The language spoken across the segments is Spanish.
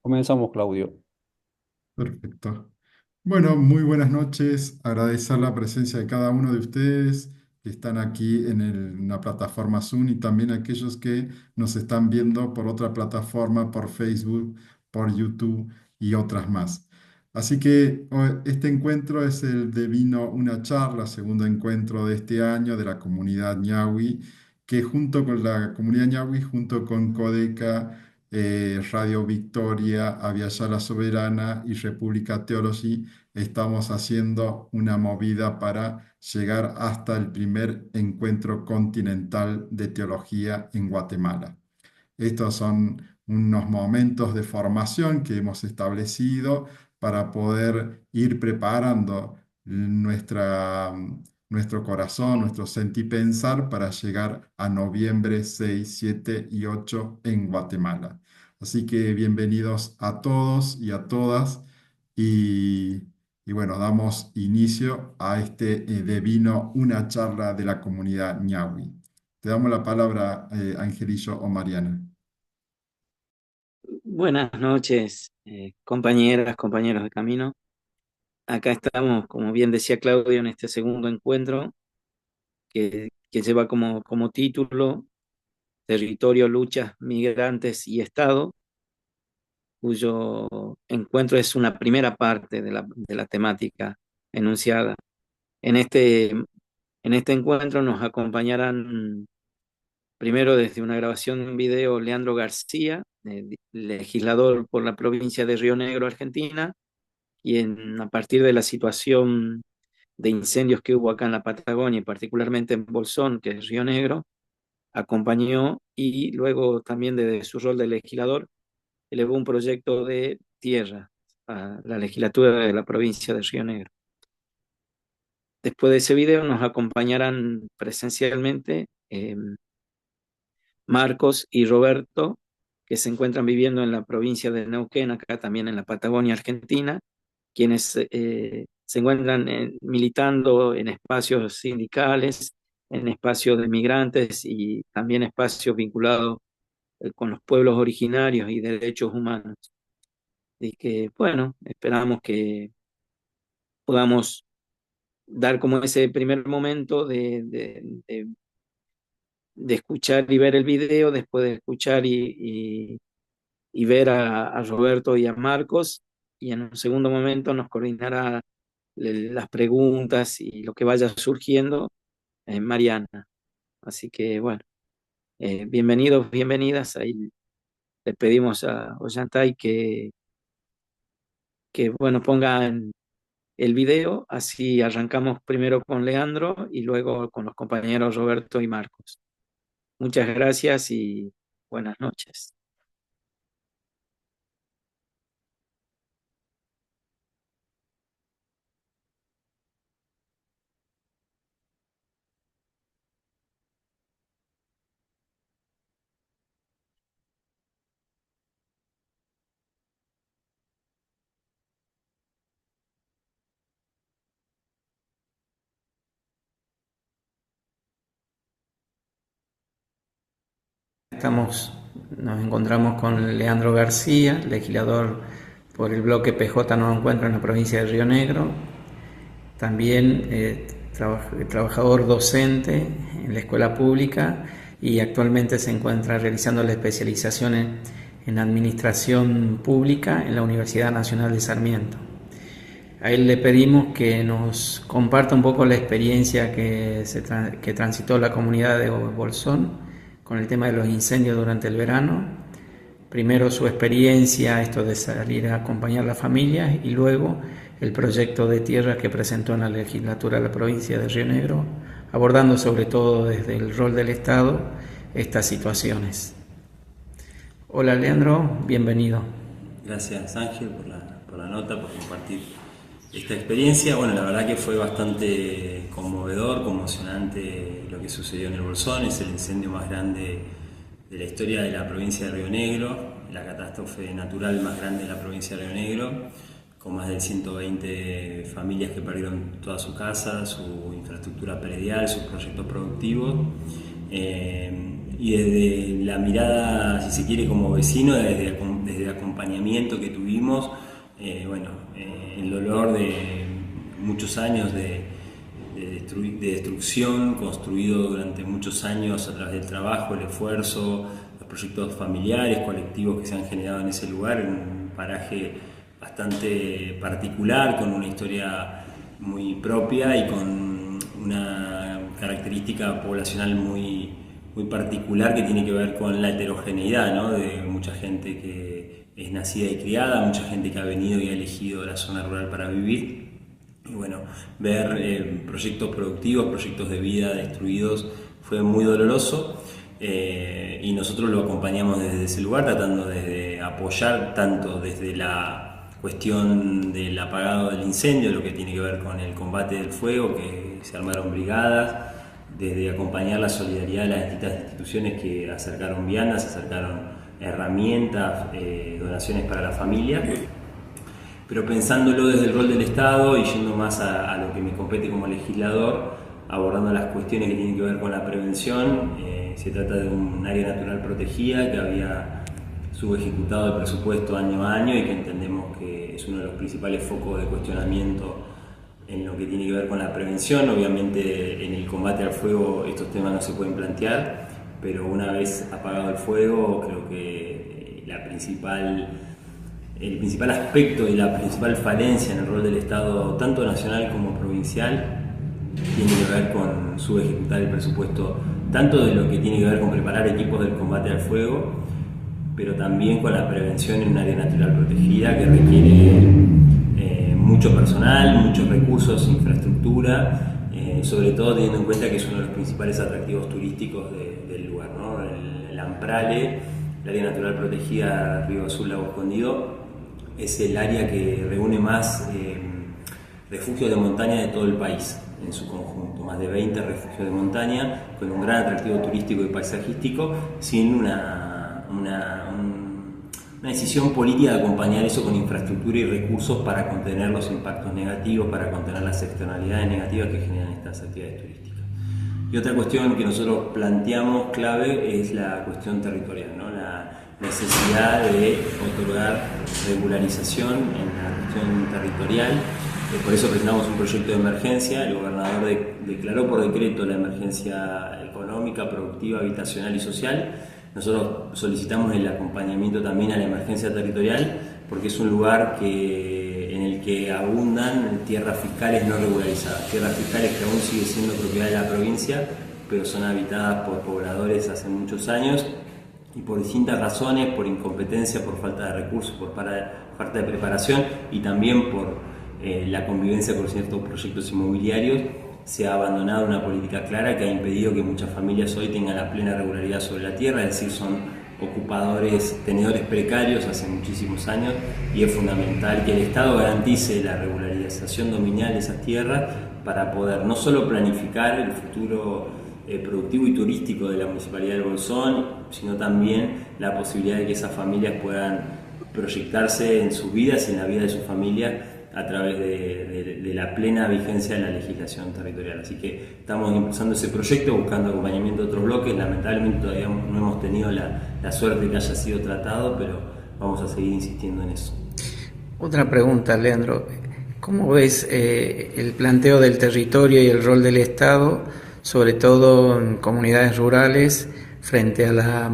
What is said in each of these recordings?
Comenzamos, Claudio. Perfecto. Bueno, muy buenas noches. Agradecer la presencia de cada uno de ustedes que están aquí en la plataforma Zoom y también aquellos que nos están viendo por otra plataforma, por Facebook, por YouTube y otras más. Así que este encuentro es el de Vino una charla, segundo encuentro de este año de la comunidad ñahui, que junto con la comunidad ñahui, junto con Codeca, Radio Victoria, Aviala Soberana y República Theology, estamos haciendo una movida para llegar hasta el primer encuentro continental de teología en Guatemala. Estos son unos momentos de formación que hemos establecido para poder ir preparando nuestro corazón, nuestro sentipensar para llegar a noviembre 6, 7 y 8 en Guatemala. Así que bienvenidos a todos y a todas y, y bueno, damos inicio a de vino una charla de la comunidad ñahui. Te damos la palabra, Angelillo o Mariana. Buenas noches, compañeras, compañeros de camino. Acá estamos, como bien decía Claudio, en este segundo encuentro que lleva como título Territorio, Luchas, Migrantes y Estado, cuyo encuentro es una primera parte de la temática enunciada. En este, en este encuentro nos acompañarán primero desde una grabación de un video Leandro García, legislador por la provincia de Río Negro, Argentina, y a partir de la situación de incendios que hubo acá en la Patagonia, y particularmente en Bolsón, que es Río Negro, acompañó y luego también desde su rol de legislador elevó un proyecto de tierra a la legislatura de la provincia de Río Negro. Después de ese video nos acompañarán presencialmente Marcos y Roberto, que se encuentran viviendo en la provincia de Neuquén, acá también en la Patagonia Argentina, quienes se encuentran militando en espacios sindicales, en espacios de migrantes y también espacios vinculados con los pueblos originarios y derechos humanos. Y que, bueno, esperamos que podamos dar como ese primer momento de escuchar y ver el video, después de escuchar y ver a Roberto y a Marcos, y en un segundo momento nos coordinará las preguntas y lo que vaya surgiendo Mariana. Así que bueno, bienvenidos, bienvenidas. Ahí le pedimos a Ollantay que bueno, pongan el video, así arrancamos primero con Leandro y luego con los compañeros Roberto y Marcos. Muchas gracias y buenas noches. Nos encontramos con Leandro García, legislador por el bloque PJ Nuevo Encuentro en la provincia de Río Negro, también trabajador docente en la escuela pública y actualmente se encuentra realizando la especialización en administración pública en la Universidad Nacional de Sarmiento. A él le pedimos que nos comparta un poco la experiencia que transitó la comunidad de Bolsón con el tema de los incendios durante el verano. Primero su experiencia, esto de salir a acompañar a las familias, y luego el proyecto de tierra que presentó en la legislatura de la provincia de Río Negro, abordando sobre todo desde el rol del Estado estas situaciones. Hola Leandro, bienvenido. Gracias Ángel por la nota, por compartir esta experiencia. Bueno, la verdad que fue bastante conmovedor, conmocionante lo que sucedió en el Bolsón. Es el incendio más grande de la historia de la provincia de Río Negro, la catástrofe natural más grande de la provincia de Río Negro, con más de 120 familias que perdieron toda su casa, su infraestructura predial, sus proyectos productivos. y desde la mirada, si se quiere, como vecino, desde el acompañamiento que tuvimos, el dolor de muchos años de destrucción construido durante muchos años a través del trabajo, el esfuerzo, los proyectos familiares, colectivos que se han generado en ese lugar, en un paraje bastante particular, con una historia muy propia y con una característica poblacional muy particular que tiene que ver con la heterogeneidad, ¿no? De mucha gente que es nacida y criada, mucha gente que ha venido y ha elegido la zona rural para vivir. Y bueno, ver proyectos productivos, proyectos de vida destruidos fue muy doloroso, y nosotros lo acompañamos desde ese lugar, tratando de apoyar tanto desde la cuestión del apagado del incendio, lo que tiene que ver con el combate del fuego, que se armaron brigadas, desde acompañar la solidaridad de las distintas instituciones que acercaron viandas, acercaron herramientas, donaciones para la familia, pero pensándolo desde el rol del Estado y yendo más a lo que me compete como legislador, abordando las cuestiones que tienen que ver con la prevención. Se trata de un área natural protegida que había subejecutado el presupuesto año a año y que entendemos que es uno de los principales focos de cuestionamiento en lo que tiene que ver con la prevención. Obviamente en el combate al fuego estos temas no se pueden plantear, pero una vez apagado el fuego, creo que el principal aspecto y la principal falencia en el rol del Estado, tanto nacional como provincial, tiene que ver con subejecutar el presupuesto, tanto de lo que tiene que ver con preparar equipos del combate al fuego, pero también con la prevención en un área natural protegida que requiere mucho personal, muchos recursos, infraestructura, sobre todo teniendo en cuenta que es uno de los principales atractivos turísticos del lugar, ¿no? El Amprale, el área natural protegida Río Azul Lago Escondido, es el área que reúne más refugios de montaña de todo el país en su conjunto, más de 20 refugios de montaña, con un gran atractivo turístico y paisajístico, sin una decisión política de acompañar eso con infraestructura y recursos para contener los impactos negativos, para contener las externalidades negativas que generan estas actividades turísticas. Y otra cuestión que nosotros planteamos clave es la cuestión territorial, ¿no? La necesidad de otorgar regularización en la cuestión territorial. Por eso presentamos un proyecto de emergencia. El gobernador declaró por decreto la emergencia económica, productiva, habitacional y social. Nosotros solicitamos el acompañamiento también a la emergencia territorial porque es un lugar en el que abundan tierras fiscales no regularizadas, tierras fiscales que aún siguen siendo propiedad de la provincia, pero son habitadas por pobladores hace muchos años y por distintas razones, por incompetencia, por falta de recursos, por falta de preparación y también por la convivencia con ciertos proyectos inmobiliarios, se ha abandonado una política clara que ha impedido que muchas familias hoy tengan la plena regularidad sobre la tierra, es decir, son tenedores precarios hace muchísimos años, y es fundamental que el Estado garantice la regularización dominial de esas tierras para poder no solo planificar el futuro productivo y turístico de la Municipalidad del Bolsón, sino también la posibilidad de que esas familias puedan proyectarse en sus vidas y en la vida de sus familias a través de la plena vigencia de la legislación territorial. Así que estamos impulsando ese proyecto, buscando acompañamiento de otros bloques. Lamentablemente todavía no hemos tenido la suerte de que haya sido tratado, pero vamos a seguir insistiendo en eso. Otra pregunta, Leandro. ¿Cómo ves el planteo del territorio y el rol del Estado, sobre todo en comunidades rurales, frente a la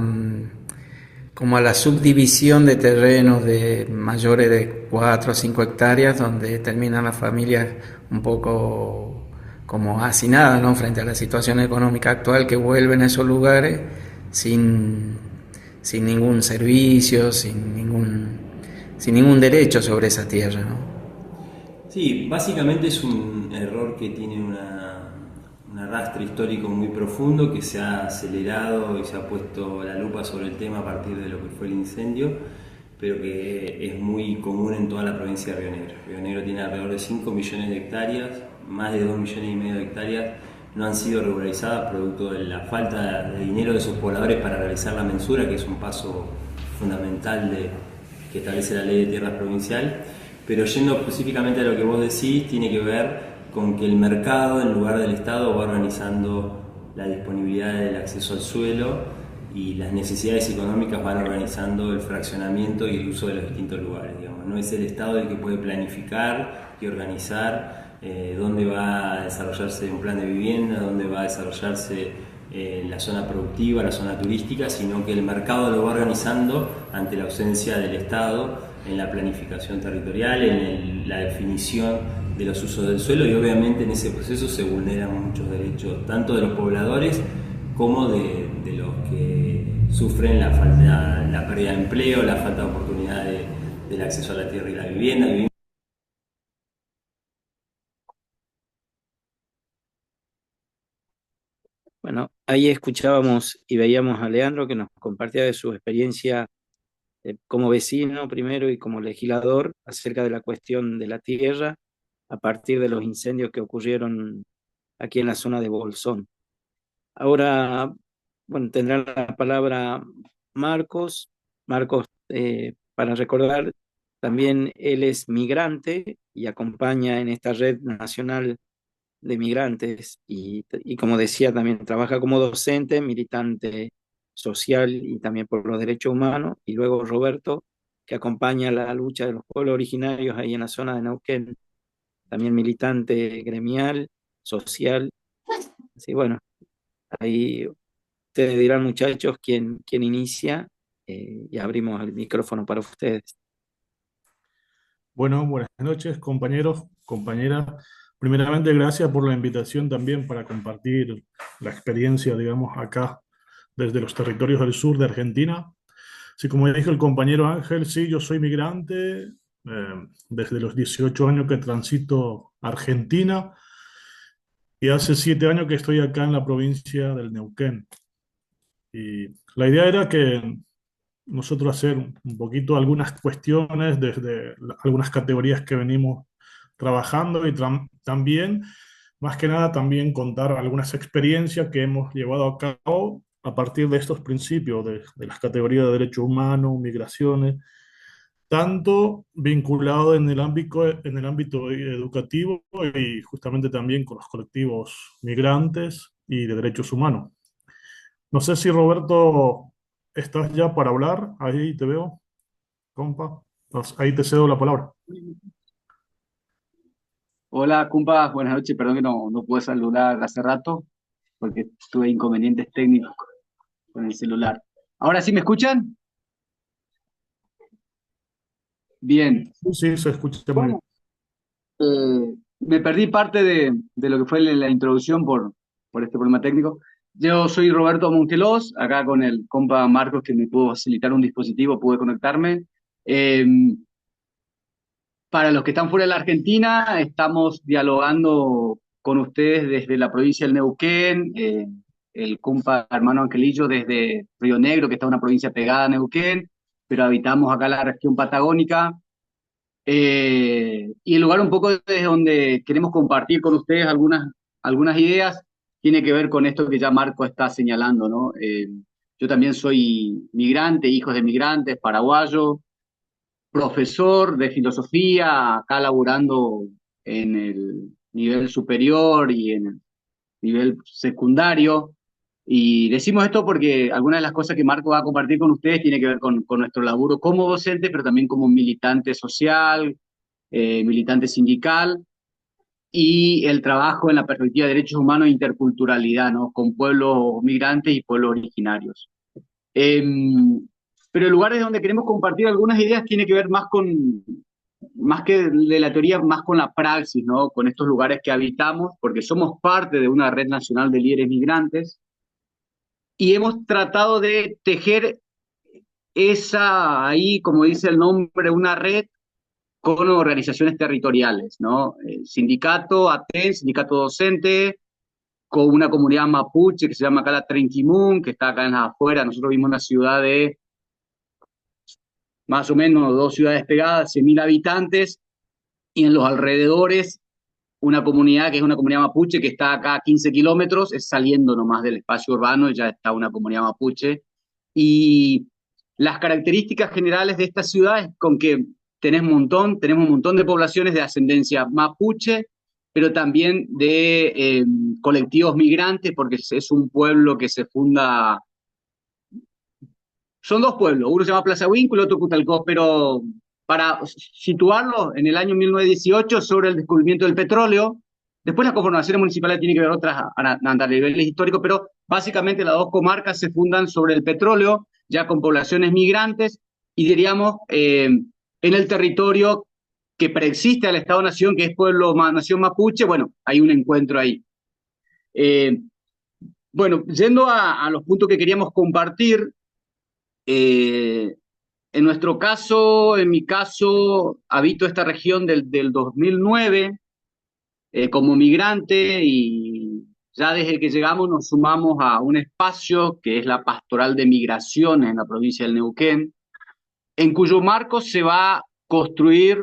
subdivisión de terrenos de mayores de 4 o 5 hectáreas, donde terminan las familias un poco como hacinadas, ¿no?, frente a la situación económica actual, que vuelven a esos lugares sin ningún servicio, sin ningún derecho sobre esa tierra, ¿no? Sí, básicamente es un error que tiene un arrastre histórico muy profundo, que se ha acelerado y se ha puesto la lupa sobre el tema a partir de lo que fue el incendio, pero que es muy común en toda la provincia de Río Negro. Río Negro tiene alrededor de 5 millones de hectáreas, más de 2,5 millones de hectáreas no han sido regularizadas producto de la falta de dinero de esos pobladores para realizar la mensura, que es un paso fundamental que establece la ley de tierras provincial. Pero yendo específicamente a lo que vos decís, tiene que ver con que el mercado, en lugar del Estado, va organizando la disponibilidad del acceso al suelo y las necesidades económicas van organizando el fraccionamiento y el uso de los distintos lugares, digamos. No es el Estado el que puede planificar y organizar dónde va a desarrollarse un plan de vivienda, dónde va a desarrollarse la zona productiva, la zona turística, sino que el mercado lo va organizando ante la ausencia del Estado en la planificación territorial, en la definición de los usos del suelo, y obviamente en ese proceso se vulneran muchos derechos, tanto de los pobladores como de los que sufren la pérdida de empleo, la falta de oportunidad del acceso a la tierra y la vivienda. Bueno, ahí escuchábamos y veíamos a Leandro que nos compartía de su experiencia como vecino primero y como legislador acerca de la cuestión de la tierra a partir de los incendios que ocurrieron aquí en la zona de Bolsón. Ahora, bueno, tendrá la palabra Marcos. Marcos, para recordar, también él es migrante y acompaña en esta red nacional de migrantes y como decía, también trabaja como docente, militante social y también por los derechos humanos. Y luego Roberto, que acompaña la lucha de los pueblos originarios ahí en la zona de Neuquén, también militante gremial, social. Así bueno, ahí ustedes dirán, muchachos, quién inicia, y abrimos el micrófono para ustedes. Bueno, buenas noches, compañeros, compañeras. Primeramente, gracias por la invitación también para compartir la experiencia, digamos, acá desde los territorios del sur de Argentina. Sí, como dijo el compañero Ángel, sí, yo soy migrante, desde los 18 años que transito Argentina y hace 7 años que estoy acá en la provincia del Neuquén. Y la idea era que nosotros hacer un poquito algunas cuestiones desde algunas categorías que venimos trabajando y también, más que nada, también contar algunas experiencias que hemos llevado a cabo a partir de estos principios de las categorías de derechos humanos, migraciones, tanto vinculado en el ámbito educativo y justamente también con los colectivos migrantes y de derechos humanos. No sé si Roberto estás ya para hablar, ahí te veo, compa. Entonces, ahí te cedo la palabra. Hola, compa, buenas noches. Perdón que no pude saludar hace rato porque tuve inconvenientes técnicos con el celular. ¿Ahora sí me escuchan? Bien. Sí, sí, se escucha muy bien. Bueno, me perdí parte de lo que fue la introducción por este problema técnico. Yo soy Roberto Montelos, acá con el compa Marcos que me pudo facilitar un dispositivo, pude conectarme. Eh, Para los que están fuera de la Argentina, estamos dialogando con ustedes desde la provincia del Neuquén, el compa hermano Angelillo desde Río Negro, que está en una provincia pegada a Neuquén, pero habitamos acá la región patagónica. Y el lugar un poco desde donde queremos compartir con ustedes algunas ideas tiene que ver con esto que ya Marco está señalando, ¿no? Yo también soy migrante, hijo de migrantes, paraguayo, profesor de filosofía, acá laburando en el nivel superior y en el nivel secundario. Y decimos esto porque algunas de las cosas que Marco va a compartir con ustedes tiene que ver con nuestro laburo como docente, pero también como militante social, militante sindical, y el trabajo en la perspectiva de derechos humanos e interculturalidad, ¿no? Con pueblos migrantes y pueblos originarios. Eh, pero el lugar desde donde queremos compartir algunas ideas tiene que ver más que de la teoría, más con la praxis, ¿no? Con estos lugares que habitamos, porque somos parte de una red nacional de líderes migrantes y hemos tratado de tejer esa, ahí, como dice el nombre, una red con organizaciones territoriales, ¿no? Sindicato ATEN, sindicato docente, con una comunidad mapuche que se llama acá la Trenquimun, que está acá en las afueras. Nosotros vivimos en una ciudad de más o menos 2 ciudades pegadas, 100.000 habitantes, y en los alrededores una comunidad que es una comunidad mapuche que está acá a 15 kilómetros, es saliendo nomás del espacio urbano, ya está una comunidad mapuche. Y las características generales de esta ciudad es con que tenemos un montón de poblaciones de ascendencia mapuche, pero también de colectivos migrantes, porque es un pueblo que se funda Son dos pueblos, uno se llama Plaza Huínculo y el otro Cutalcó, pero para situarlo en el año 1918 sobre el descubrimiento del petróleo, después las conformaciones municipales tienen que ver otras a niveles históricos, pero básicamente las dos comarcas se fundan sobre el petróleo, ya con poblaciones migrantes, y diríamos en el territorio que preexiste al Estado-Nación, que es pueblo nación mapuche, bueno, hay un encuentro ahí. Bueno, yendo a los puntos que queríamos compartir, en nuestro caso, en mi caso, habito esta región del 2009 como migrante y ya desde que llegamos nos sumamos a un espacio que es la Pastoral de Migraciones en la provincia del Neuquén, en cuyo marco se va a construir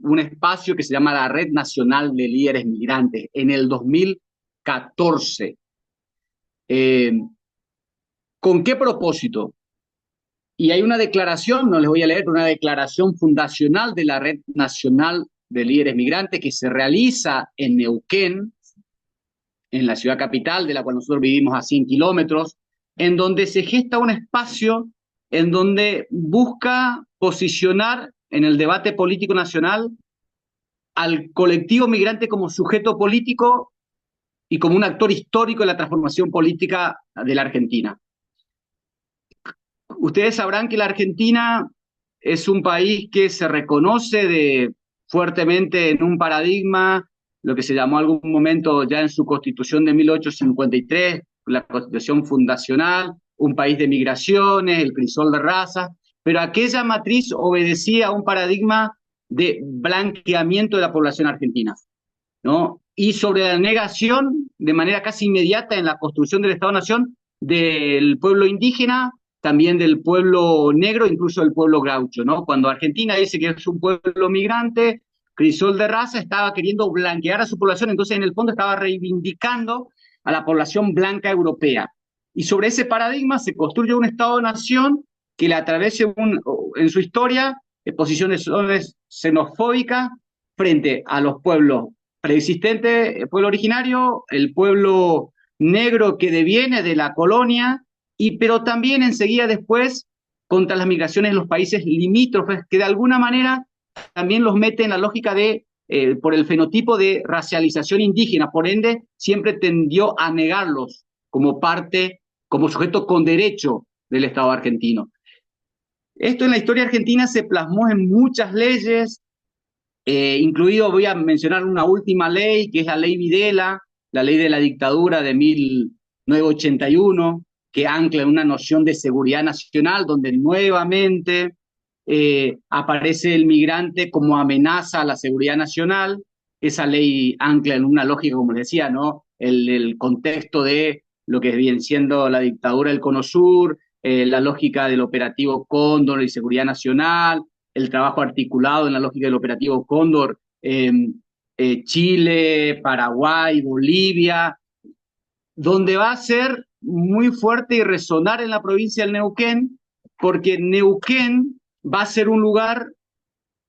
un espacio que se llama la Red Nacional de Líderes Migrantes en el 2014. ¿Con qué propósito? Y hay una declaración, no les voy a leer, una declaración fundacional de la Red Nacional de Líderes Migrantes que se realiza en Neuquén, en la ciudad capital, de la cual nosotros vivimos a 100 kilómetros, en donde se gesta un espacio en donde busca posicionar en el debate político nacional al colectivo migrante como sujeto político y como un actor histórico de la transformación política de la Argentina. Ustedes sabrán que la Argentina es un país que se reconoce fuertemente en un paradigma, lo que se llamó algún momento ya en su constitución de 1853, la constitución fundacional, un país de migraciones, el crisol de razas, pero aquella matriz obedecía a un paradigma de blanqueamiento de la población argentina, ¿no? Y sobre la negación, de manera casi inmediata en la construcción del Estado-Nación, del pueblo indígena, también del pueblo negro, incluso del pueblo gaucho, ¿no? Cuando Argentina dice que es un pueblo migrante, crisol de raza, estaba queriendo blanquear a su población, entonces en el fondo estaba reivindicando a la población blanca europea. Y sobre ese paradigma se construye un Estado-Nación que le atravese en su historia posiciones xenofóbicas frente a los pueblos preexistentes, el pueblo originario, el pueblo negro que deviene de la colonia, pero también enseguida después contra las migraciones en los países limítrofes, que de alguna manera también los mete en la lógica por el fenotipo de racialización indígena, por ende siempre tendió a negarlos como parte, como sujeto con derecho del Estado argentino. Esto en la historia argentina se plasmó en muchas leyes, incluido, voy a mencionar una última ley, que es la ley Videla, la ley de la dictadura de 1981, que ancla en una noción de seguridad nacional, donde nuevamente aparece el migrante como amenaza a la seguridad nacional. Esa ley ancla en una lógica, como les decía, ¿no? El contexto de lo que viene siendo la dictadura del Cono Sur, la lógica del operativo Cóndor y seguridad nacional, el trabajo articulado en la lógica del operativo Cóndor, Chile, Paraguay, Bolivia, donde va a ser muy fuerte y resonar en la provincia del Neuquén, porque Neuquén va a ser un lugar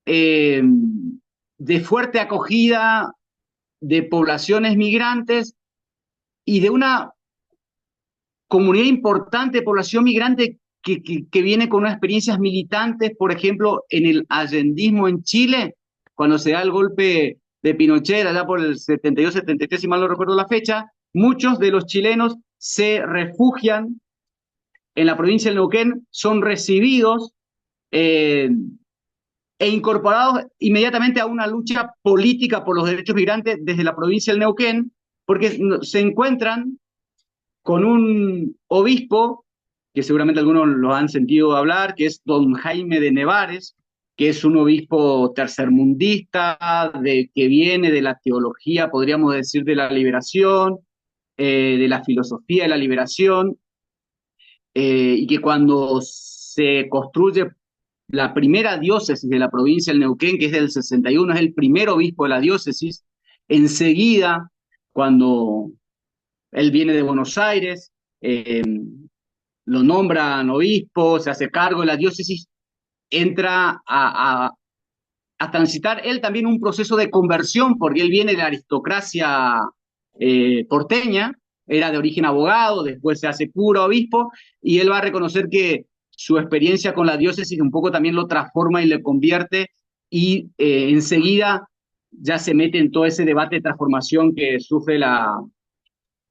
de fuerte acogida de poblaciones migrantes y de una comunidad importante de población migrante que viene con unas experiencias militantes, por ejemplo, en el allendismo en Chile, cuando se da el golpe de Pinochet, allá por el 72-73, si mal no recuerdo la fecha, muchos de los chilenos se refugian en la provincia del Neuquén, son recibidos e incorporados inmediatamente a una lucha política por los derechos migrantes desde la provincia del Neuquén, porque se encuentran con un obispo, que seguramente algunos lo han sentido hablar, que es don Jaime de Nevares, que es un obispo tercermundista, que viene de la teología, podríamos decir, de la liberación, de la filosofía de la liberación, y que cuando se construye la primera diócesis de la provincia del Neuquén, que es del 61, es el primer obispo de la diócesis, enseguida, cuando él viene de Buenos Aires, lo nombran obispo, se hace cargo de la diócesis, entra a transitar él también un proceso de conversión, porque él viene de la aristocracia porteña, era de origen abogado, después se hace cura, obispo, y él va a reconocer que su experiencia con la diócesis un poco también lo transforma y le convierte, y enseguida ya se mete en todo ese debate de transformación que sufre la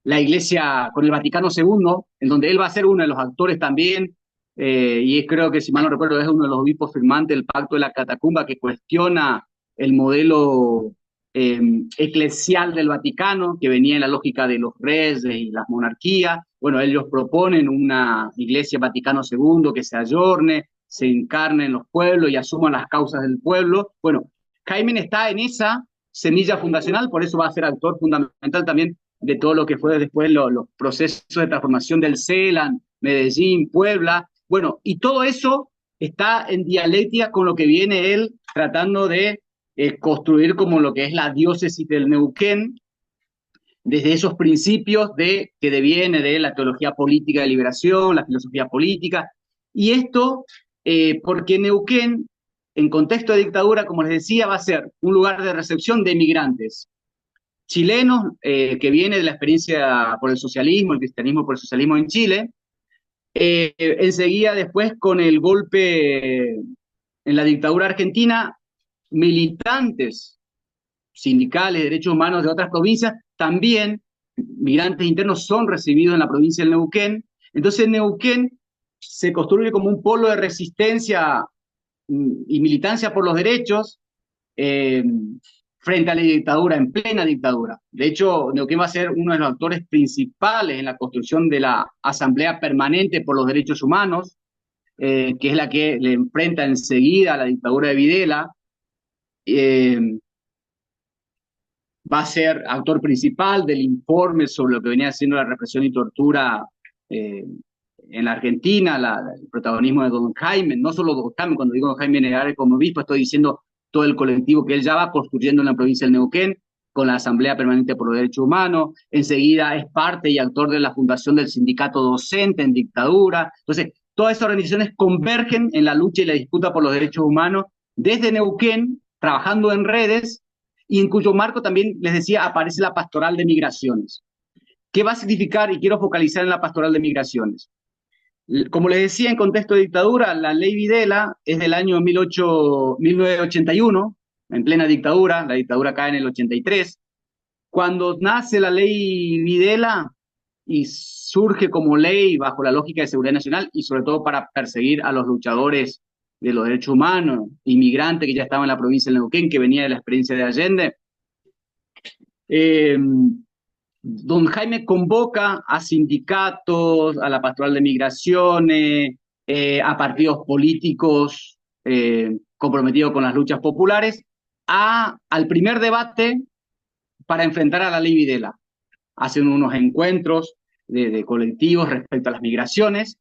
Iglesia con el Vaticano II, en donde él va a ser uno de los actores también, y creo que, si mal no recuerdo, es uno de los obispos firmantes del Pacto de la Catacumba, que cuestiona el modelo eh, eclesial del Vaticano, que venía en la lógica de los reyes y las monarquías. Bueno, ellos proponen una Iglesia Vaticano II que se ayorne, se encarne en los pueblos y asuma las causas del pueblo. Bueno, Jaime está en esa semilla fundacional, por eso va a ser actor fundamental también de todo lo que fue después los procesos de transformación del CELAN, Medellín, Puebla. Bueno, y todo eso está en dialéctica con lo que viene él tratando de construir como lo que es la diócesis del Neuquén, desde esos principios que deviene de la teología política de liberación, la filosofía política, y esto porque Neuquén, en contexto de dictadura, como les decía, va a ser un lugar de recepción de migrantes chilenos, que viene de la experiencia por el socialismo, el cristianismo por el socialismo en Chile. Enseguida, después, con el golpe en la dictadura argentina, militantes sindicales, de derechos humanos de otras provincias, también migrantes internos, son recibidos en la provincia del Neuquén. Entonces Neuquén se construye como un polo de resistencia y militancia por los derechos, eh, frente a la dictadura, en plena dictadura. De hecho, Neuquén va a ser uno de los actores principales en la construcción de la Asamblea Permanente por los Derechos Humanos, que es la que le enfrenta enseguida a la dictadura de Videla. Eh, Va a ser actor principal del informe sobre lo que venía haciendo la represión y tortura en la Argentina, el protagonismo de don Jaime, no solo don Jaime, cuando digo don Jaime Negrales como obispo, estoy diciendo todo el colectivo que él ya va construyendo en la provincia del Neuquén, con la Asamblea Permanente por los Derechos Humanos. Enseguida es parte y actor de la fundación del sindicato docente en dictadura. Entonces, todas esas organizaciones convergen en la lucha y la disputa por los derechos humanos desde Neuquén, trabajando en redes, y en cuyo marco también, les decía, aparece la Pastoral de Migraciones. ¿Qué va a significar? Y quiero focalizar en la Pastoral de Migraciones. Como les decía, en contexto de dictadura, la ley Videla es del año 1981, en plena dictadura. La dictadura cae en el 83. Cuando nace la ley Videla y surge como ley bajo la lógica de seguridad nacional, y sobre todo para perseguir a los luchadores de los derechos humanos, inmigrantes que ya estaban en la provincia de Neuquén, que venía de la experiencia de Allende, don Jaime convoca a sindicatos, a la Pastoral de Migraciones, a partidos políticos comprometidos con las luchas populares, al primer debate para enfrentar a la ley Videla. Hacen unos encuentros de colectivos respecto a las migraciones,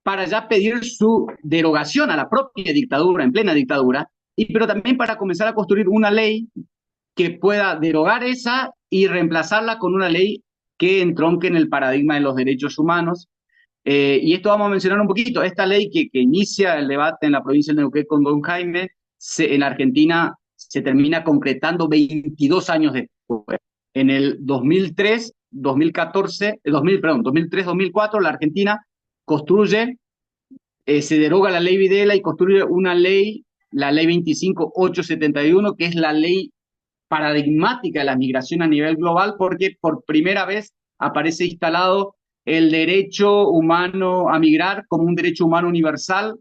para ya pedir su derogación a la propia dictadura, en plena dictadura, pero también para comenzar a construir una ley que pueda derogar esa y reemplazarla con una ley que entronque en el paradigma de los derechos humanos. Y esto vamos a mencionar un poquito. Esta ley que inicia el debate en la provincia de Neuquén con don Jaime, en Argentina se termina concretando 22 años después. En el 2003, 2004, la Argentina construye, se deroga la ley Videla y construye una ley, la ley 25.871, que es la ley paradigmática de la migración a nivel global, porque por primera vez aparece instalado el derecho humano a migrar como un derecho humano universal,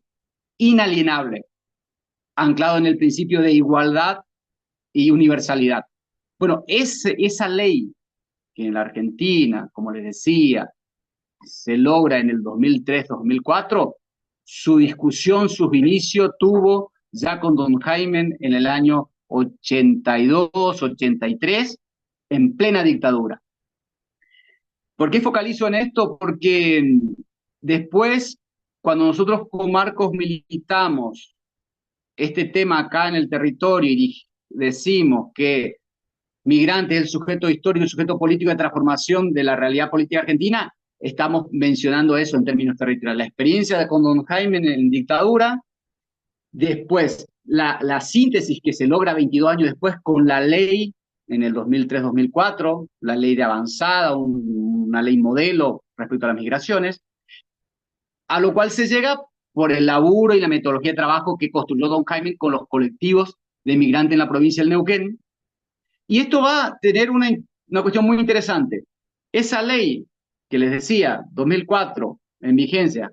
inalienable, anclado en el principio de igualdad y universalidad. Bueno, esa ley que en la Argentina, como les decía, se logra en el 2003-2004, su discusión, sus inicios tuvo ya con don Jaime en el año 82, 83, en plena dictadura. ¿Por qué focalizo en esto? Porque después, cuando nosotros con Marcos militamos este tema acá en el territorio y decimos que migrante es el sujeto histórico, el sujeto político de transformación de la realidad política argentina, estamos mencionando eso en términos territoriales. La experiencia con don Jaime en dictadura, después la síntesis que se logra 22 años después con la ley en el 2003-2004, la ley de avanzada, una ley modelo respecto a las migraciones, a lo cual se llega por el laburo y la metodología de trabajo que construyó don Jaime con los colectivos de migrantes en la provincia del Neuquén. Y esto va a tener una cuestión muy interesante. Esa ley que les decía, 2004, en vigencia,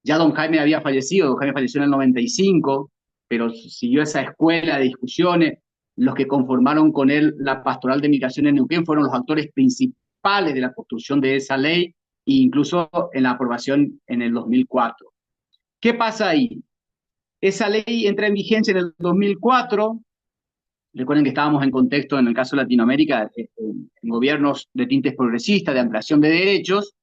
ya don Jaime había fallecido, don Jaime falleció en el 95, pero siguió esa escuela de discusiones. Los que conformaron con él la pastoral de migración en Neuquén fueron los actores principales de la construcción de esa ley e incluso en la aprobación en el 2004. ¿Qué pasa ahí? Esa ley entra en vigencia en el 2004. Recuerden que estábamos en contexto, en el caso de Latinoamérica, en gobiernos de tintes progresistas, de ampliación de derechos.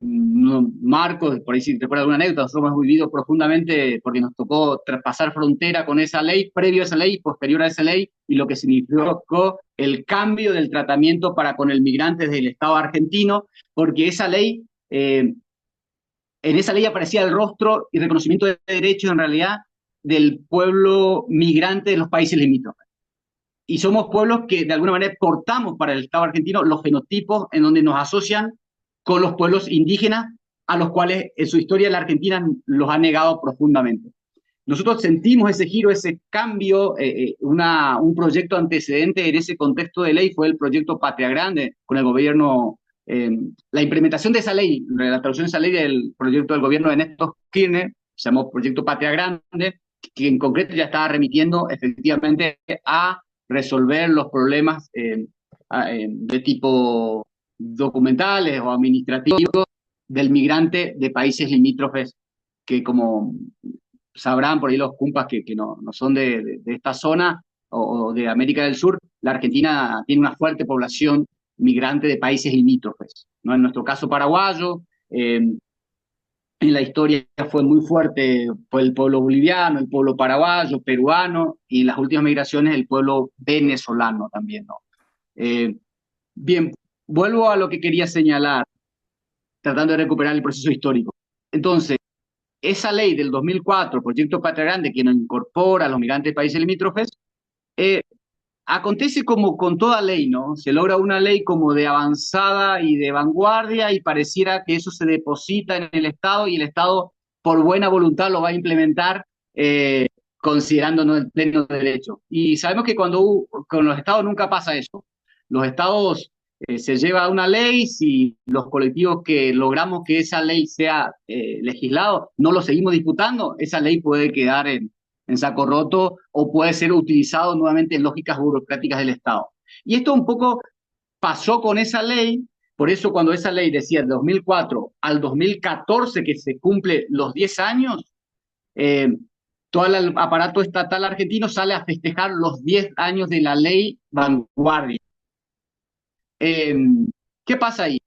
Marcos, por ahí si recuerda alguna anécdota, nosotros hemos vivido profundamente porque nos tocó traspasar frontera con esa ley, previo a esa ley, posterior a esa ley, y lo que significó el cambio del tratamiento para con el migrante desde el Estado argentino, porque esa ley, en esa ley aparecía el rostro y reconocimiento de derechos en realidad del pueblo migrante de los países limítrofes. Y somos pueblos que de alguna manera portamos para el Estado argentino los fenotipos en donde nos asocian con los pueblos indígenas, a los cuales en su historia la Argentina los ha negado profundamente. Nosotros sentimos ese giro, ese cambio, un proyecto antecedente en ese contexto de ley fue el proyecto Patria Grande, con el gobierno, la implementación de esa ley, la traducción de esa ley del proyecto del gobierno de Néstor Kirchner, se llamó Proyecto Patria Grande, que en concreto ya estaba remitiendo efectivamente a resolver los problemas de tipo documentales o administrativos del migrante de países limítrofes que, como sabrán por ahí los cumpas que no son de esta zona o de América del Sur, la Argentina tiene una fuerte población migrante de países limítrofes, ¿no? En nuestro caso paraguayo, en la historia fue muy fuerte, fue el pueblo boliviano, el pueblo paraguayo, peruano, y en las últimas migraciones el pueblo venezolano también, ¿no? Bien, vuelvo a lo que quería señalar, tratando de recuperar el proceso histórico. Entonces, esa ley del 2004, Proyecto Patria Grande, que nos incorpora a los migrantes de países limítrofes, acontece como con toda ley, ¿no? Se logra una ley como de avanzada y de vanguardia y pareciera que eso se deposita en el Estado y el Estado, por buena voluntad, lo va a implementar considerándonos el pleno derecho. Y sabemos que con los Estados nunca pasa eso. Los Estados se lleva una ley, si los colectivos que logramos que esa ley sea legislado no lo seguimos disputando, esa ley puede quedar en saco roto o puede ser utilizado nuevamente en lógicas burocráticas del Estado. Y esto un poco pasó con esa ley, por eso cuando esa ley decía del 2004 al 2014 que se cumple los 10 años, todo el aparato estatal argentino sale a festejar los 10 años de la ley vanguardia. ¿Qué pasa ahí?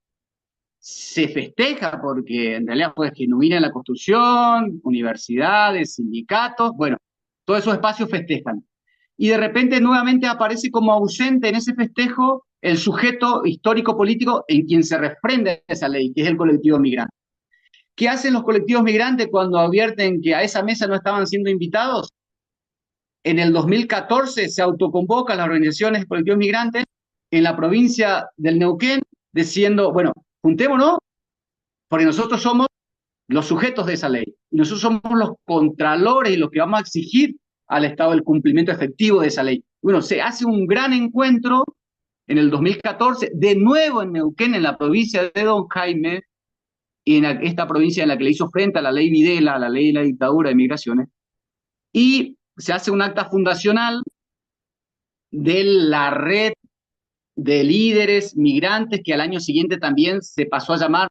Se festeja porque en realidad fue genuina en la construcción, universidades, sindicatos, bueno, todos esos espacios festejan. Y de repente nuevamente aparece como ausente en ese festejo el sujeto histórico-político en quien se refrenda esa ley, que es el colectivo migrante. ¿Qué hacen los colectivos migrantes cuando advierten que a esa mesa no estaban siendo invitados? En el 2014 se autoconvocan las organizaciones de colectivos migrantes en la provincia del Neuquén, diciendo, bueno, juntémonos, porque nosotros somos los sujetos de esa ley, y nosotros somos los contralores y los que vamos a exigir al Estado el cumplimiento efectivo de esa ley. Bueno, se hace un gran encuentro en el 2014, de nuevo en Neuquén, en la provincia de don Jaime, y en esta provincia en la que le hizo frente a la ley Videla, la ley de la dictadura de migraciones, y se hace un acta fundacional de la red de líderes migrantes que al año siguiente también se pasó a llamar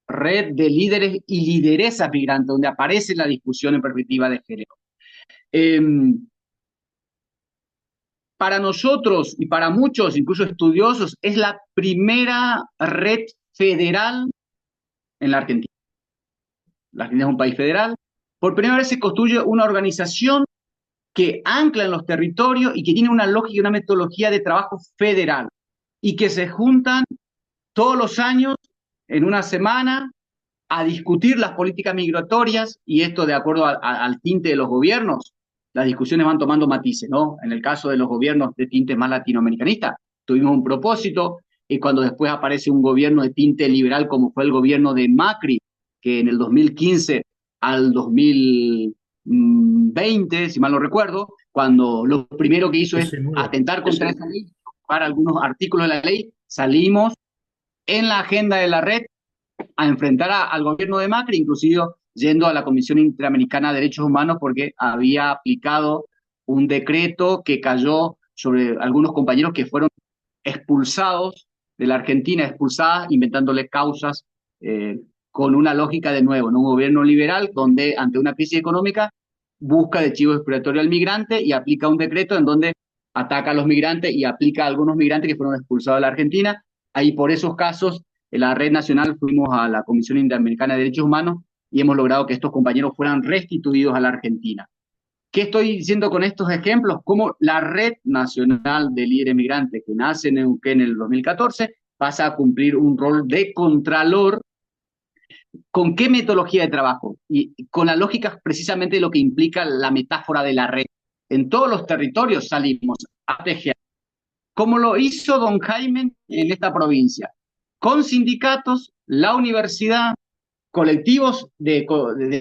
Red de Líderes y Lideresas Migrantes, donde aparece la discusión en perspectiva de género. Para nosotros y para muchos, incluso estudiosos, es la primera red federal en la Argentina. La Argentina es un país federal. Por primera vez se construye una organización que ancla en los territorios y que tiene una lógica y una metodología de trabajo federal y que se juntan todos los años en una semana a discutir las políticas migratorias, y esto de acuerdo al tinte de los gobiernos. Las discusiones van tomando matices, ¿no? En el caso de los gobiernos de tinte más latinoamericanista, tuvimos un propósito, y cuando después aparece un gobierno de tinte liberal como fue el gobierno de Macri, que en el 2015 al 2020, si mal no recuerdo, cuando lo primero que hizo es 19. atentar contra esa ley, para algunos artículos de la ley, salimos en la agenda de la red a enfrentar al gobierno de Macri, inclusive yendo a la Comisión Interamericana de Derechos Humanos porque había aplicado un decreto que cayó sobre algunos compañeros que fueron expulsados de la Argentina, expulsadas, inventándole causas con una lógica de nuevo, ¿no? Un gobierno liberal donde ante una crisis económica busca de chivo expiatorio al migrante y aplica un decreto en donde ataca a los migrantes y aplica a algunos migrantes que fueron expulsados de la Argentina. Ahí por esos casos, en la Red Nacional fuimos a la Comisión Interamericana de Derechos Humanos y hemos logrado que estos compañeros fueran restituidos a la Argentina. ¿Qué estoy diciendo con estos ejemplos? Como la Red Nacional de Líderes Migrantes, que nace en Neuquén en el 2014, pasa a cumplir un rol de contralor. ¿Con qué metodología de trabajo? Y con la lógica precisamente de lo que implica la metáfora de la red. En todos los territorios salimos a tejer, como lo hizo don Jaime en esta provincia, con sindicatos, la universidad, colectivos de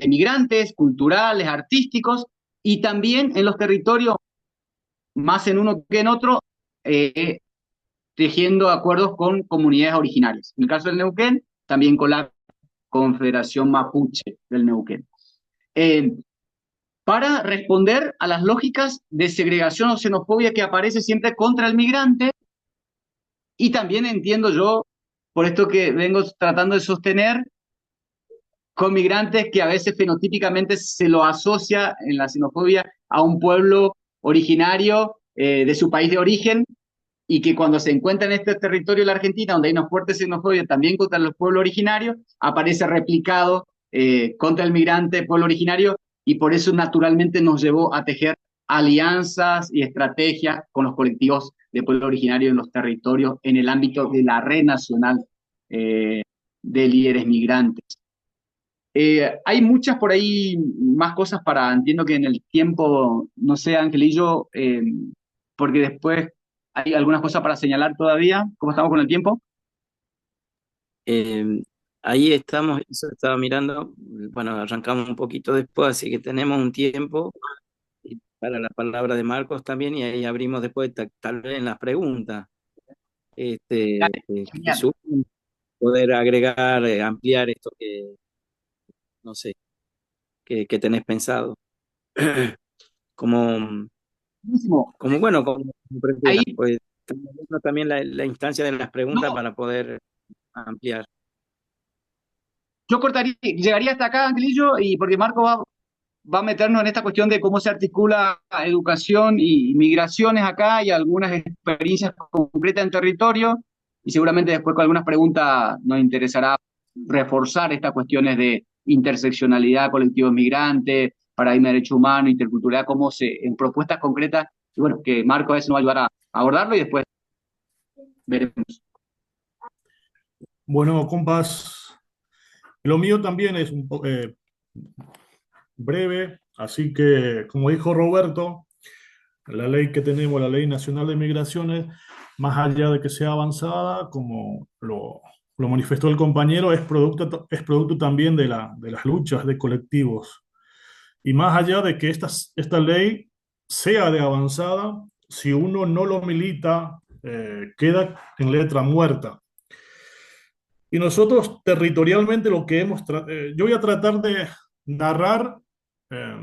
migrantes, culturales, artísticos, y también en los territorios, más en uno que en otro, eh, tejiendo acuerdos con comunidades originarias. En el caso del Neuquén, también con la Confederación Mapuche del Neuquén. Eh, para responder a las lógicas de segregación o xenofobia que aparece siempre contra el migrante, y también entiendo yo, por esto que vengo tratando de sostener, con migrantes que a veces fenotípicamente se lo asocia en la xenofobia a un pueblo originario de su país de origen, y que cuando se encuentra en este territorio de la Argentina, donde hay una fuerte xenofobia también contra los pueblos originarios, aparece replicado contra el migrante, pueblo originario, y por eso naturalmente nos llevó a tejer alianzas y estrategias con los colectivos de pueblo originario en los territorios en el ámbito de la Red Nacional de Líderes Migrantes. Hay muchas por ahí más cosas para, entiendo que en el tiempo, no sé, Angelillo, porque después hay algunas cosas para señalar todavía. ¿Cómo estamos con el tiempo? Eh, Ahí estamos, eso estaba mirando, bueno, arrancamos un poquito después, así que tenemos un tiempo para la palabra de Marcos también, y ahí abrimos después tal vez en las preguntas. Genial. Jesús, poder agregar, ampliar esto que, no sé, que tenés pensado. Como, Buenísimo. bueno, como Ahí, prefieras, pues también la instancia de las preguntas no, para poder ampliar. yo cortaría, llegaría hasta acá, Angelillo, y porque Marco va a meternos en esta cuestión de cómo se articula educación y migraciones acá y algunas experiencias concretas en territorio, y seguramente después con algunas preguntas nos interesará reforzar estas cuestiones de interseccionalidad, colectivos migrantes, paradigma de derecho humano, interculturalidad, cómo en propuestas concretas, y bueno, que Marco a veces nos va a ayudar a abordarlo y después veremos. Bueno, compas, lo mío también es un poco breve, así que, como dijo Roberto, la ley que tenemos, la Ley Nacional de Migraciones, más allá de que sea avanzada, como lo manifestó el compañero, es producto también de las luchas de colectivos. Y más allá de que esta ley sea de avanzada, si uno no lo milita, queda en letra muerta. Y nosotros territorialmente lo que yo voy a tratar de narrar eh,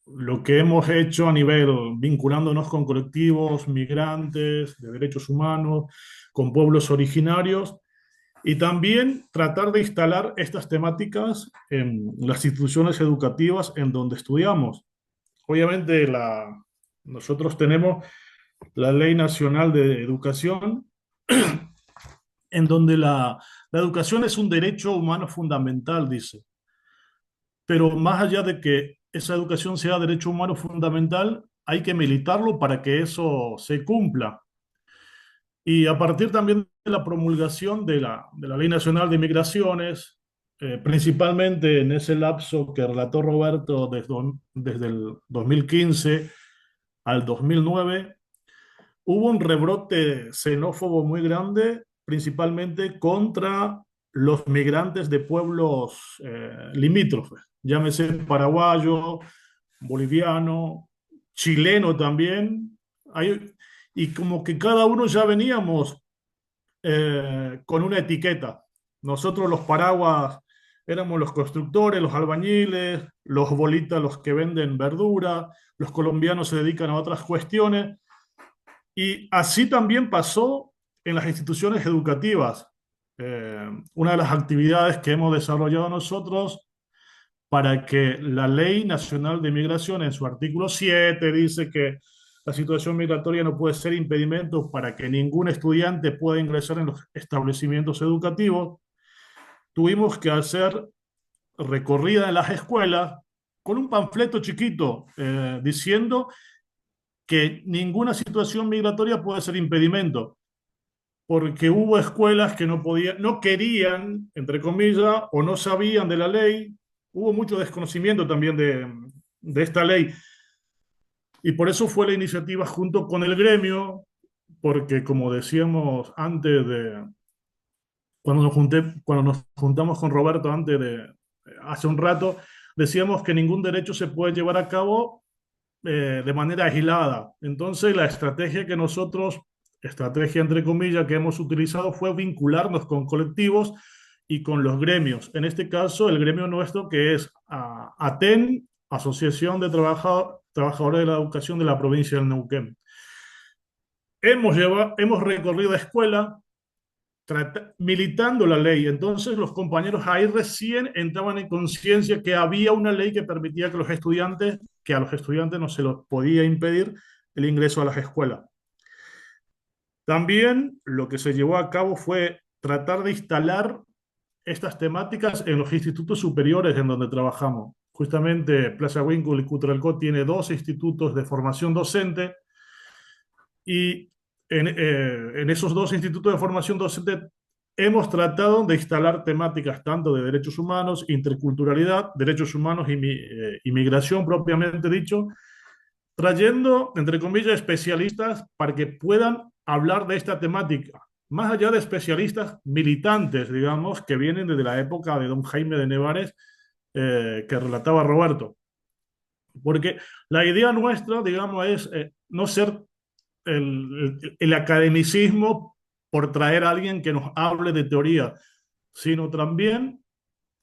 lo que hemos hecho a nivel vinculándonos con colectivos migrantes, de derechos humanos, con pueblos originarios, y también tratar de instalar estas temáticas en las instituciones educativas en donde estudiamos. Obviamente nosotros tenemos la Ley Nacional de Educación, en donde la educación es un derecho humano fundamental, dice. Pero más allá de que esa educación sea derecho humano fundamental, hay que militarlo para que eso se cumpla. Y a partir también de la promulgación de la Ley Nacional de Migraciones, principalmente en ese lapso que relató Roberto desde el 2015 al 2009, hubo un rebrote xenófobo muy grande, principalmente contra los migrantes de pueblos limítrofes, llámese paraguayo, boliviano, chileno también. Y como que cada uno ya veníamos con una etiqueta. Nosotros los paraguas éramos los constructores, los albañiles, los bolitas los que venden verdura, los colombianos se dedican a otras cuestiones. Y así también pasó en las instituciones educativas. Una de las actividades que hemos desarrollado nosotros para que la Ley Nacional de Migración en su artículo 7 dice que la situación migratoria no puede ser impedimento para que ningún estudiante pueda ingresar en los establecimientos educativos. Tuvimos que hacer recorrida en las escuelas con un panfleto chiquito diciendo que ninguna situación migratoria puede ser impedimento, porque hubo escuelas que no podían, no querían, entre comillas, o no sabían de la ley. Hubo mucho desconocimiento también de esta ley. Y por eso fue la iniciativa junto con el gremio, porque como decíamos antes de, cuando nos juntamos con Roberto antes de, hace un rato, decíamos que ningún derecho se puede llevar a cabo de manera aislada. Entonces la estrategia que nosotros, estrategia entre comillas, que hemos utilizado fue vincularnos con colectivos y con los gremios. En este caso, el gremio nuestro que es ATEN, Asociación de Trabajadores de la Educación de la provincia del Neuquén. Hemos recorrido escuela militando la ley. Entonces los compañeros ahí recién entraban en conciencia que había una ley que permitía que a los estudiantes no se los podía impedir el ingreso a las escuelas. También lo que se llevó a cabo fue tratar de instalar estas temáticas en los institutos superiores en donde trabajamos. Justamente Plaza Huíncul y Cutralcó tiene 2 institutos de formación docente y en esos 2 institutos de formación docente hemos tratado de instalar temáticas tanto de derechos humanos, interculturalidad, derechos humanos y migración propiamente dicho, trayendo, entre comillas, especialistas para que puedan hablar de esta temática, más allá de especialistas militantes, digamos, que vienen desde la época de don Jaime de Nevares, que relataba Roberto. Porque la idea nuestra, digamos, es no ser el academicismo por traer a alguien que nos hable de teoría, sino también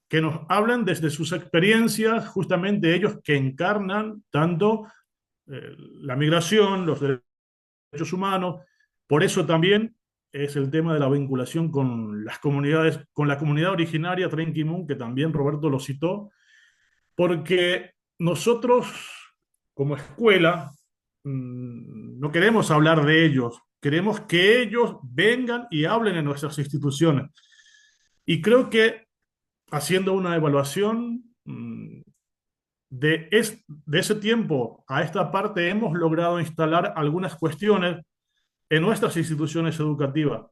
que nos hablen desde sus experiencias, justamente ellos que encarnan tanto la migración, los derechos humanos. Por eso también es el tema de la vinculación con las comunidades, con la comunidad originaria Tren Kimun, que también Roberto lo citó, porque nosotros como escuela no queremos hablar de ellos, queremos que ellos vengan y hablen en nuestras instituciones. Y creo que haciendo una evaluación de ese tiempo a esta parte hemos logrado instalar algunas cuestiones en nuestras instituciones educativas,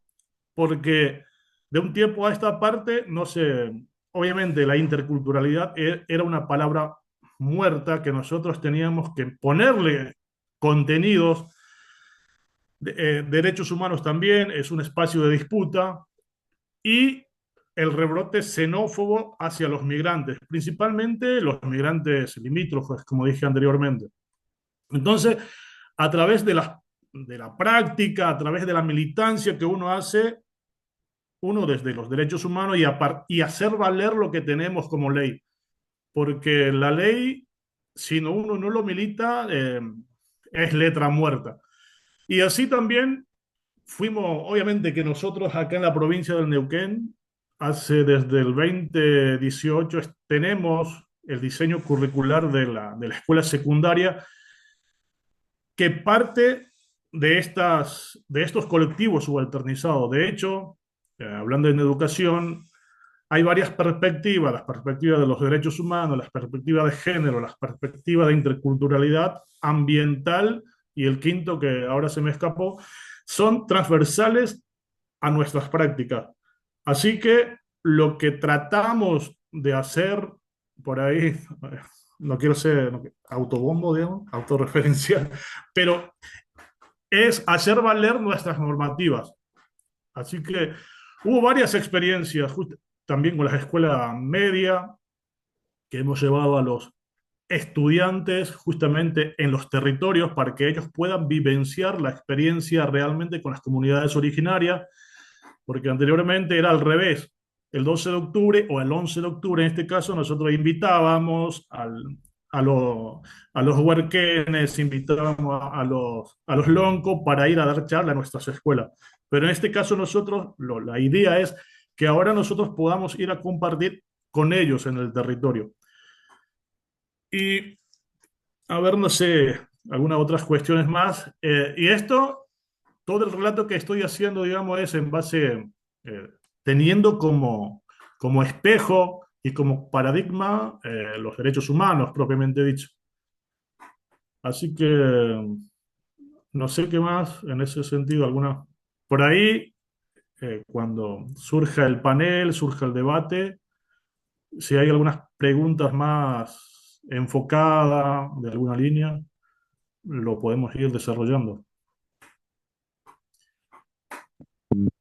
porque de un tiempo a esta parte, no sé, obviamente la interculturalidad era una palabra muerta que nosotros teníamos que ponerle contenidos. Derechos humanos también es un espacio de disputa y el rebrote xenófobo hacia los migrantes, principalmente los migrantes limítrofes, como dije anteriormente. Entonces, a través de la práctica, a través de la militancia que uno hace, uno desde los derechos humanos y hacer valer lo que tenemos como ley. Porque la ley, si uno no lo milita, es letra muerta. Y así también fuimos, obviamente que nosotros acá en la provincia del Neuquén, desde el 2018, tenemos el diseño curricular de la escuela secundaria que parte de estos colectivos subalternizados. De hecho, hablando en educación, hay varias perspectivas, las perspectivas de los derechos humanos, las perspectivas de género, las perspectivas de interculturalidad, ambiental y el quinto que ahora se me escapó, son transversales a nuestras prácticas. Así que lo que tratamos de hacer por ahí, no quiero ser autobombo, digamos, autorreferencial, pero es hacer valer nuestras normativas. Así que Hubo varias experiencias, también con la escuela media, que hemos llevado a los estudiantes justamente en los territorios para que ellos puedan vivenciar la experiencia realmente con las comunidades originarias, porque anteriormente era al revés. El 12 de octubre o el 11 de octubre, en este caso, nosotros invitábamos a, los, a los huarquenes, invitábamos a los loncos para ir a dar charla a nuestras escuelas. Pero en este caso nosotros, la idea es que ahora nosotros podamos ir a compartir con ellos en el territorio. Y a ver, no sé, algunas otras cuestiones más. Y esto, todo el relato que estoy haciendo, digamos, es en base, eh, teniendo como espejo y como paradigma los derechos humanos, propiamente dicho. Así que no sé qué más en ese sentido, alguna. Por ahí, cuando surja el panel, surja el debate, si hay algunas preguntas más enfocadas de alguna línea, lo podemos ir desarrollando.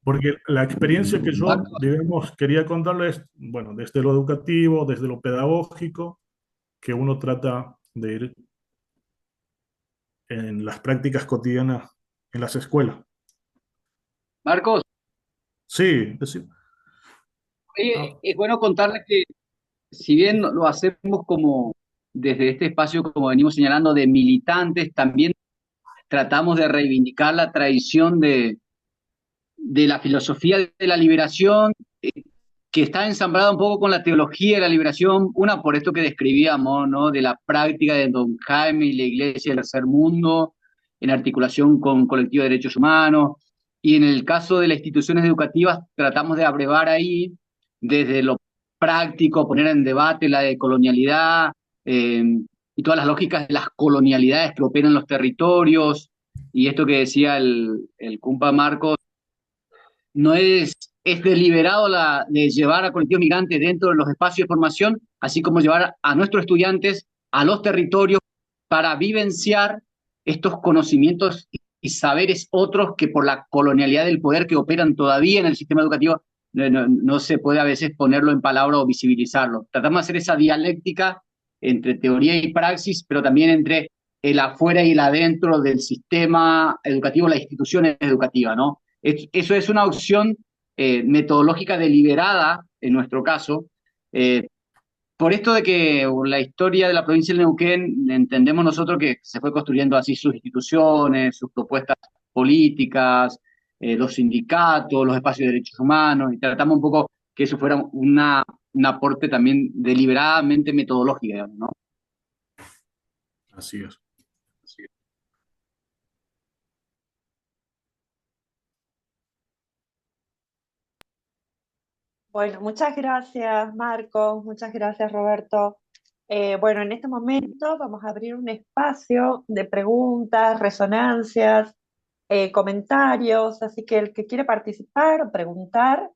Porque la experiencia que yo, Marcos, digamos, quería contarles, bueno, desde lo educativo, desde lo pedagógico, que uno trata de ir en las prácticas cotidianas en las escuelas. Marcos, Sí, decir, oye, ah, es bueno contarles que si bien lo hacemos como desde este espacio, como venimos señalando, de militantes, también tratamos de reivindicar la tradición de la filosofía de la liberación, que está ensamblada un poco con la teología de la liberación, una por esto que describíamos, ¿no? De la práctica de Don Jaime y la Iglesia del Tercer Mundo, en articulación con colectivos de derechos humanos, y en el caso de las instituciones educativas tratamos de abrevar ahí desde lo práctico, poner en debate la decolonialidad eh, y todas las lógicas de las colonialidades que operan en los territorios, y esto que decía el cumpa Marcos, no es deliberado de llevar a colectivos migrantes dentro de los espacios de formación, así como llevar a nuestros estudiantes a los territorios para vivenciar estos conocimientos y saberes otros que por la colonialidad del poder que operan todavía en el sistema educativo no se puede a veces ponerlo en palabra o visibilizarlo. Tratamos de hacer esa dialéctica entre teoría y praxis, pero también entre el afuera y el adentro del sistema educativo, las instituciones educativas, ¿no? Eso es una opción metodológica deliberada, en nuestro caso, eh, por esto de que la historia de la provincia de Neuquén, entendemos nosotros que se fue construyendo así sus instituciones, sus propuestas políticas, los sindicatos, los espacios de derechos humanos, y tratamos un poco que eso fuera un aporte también deliberadamente metodológico, digamos, ¿no? así es. Bueno, muchas gracias, Marcos, muchas gracias, Roberto. Bueno, en este momento vamos a abrir un espacio de preguntas, resonancias, comentarios, así que el que quiere participar o preguntar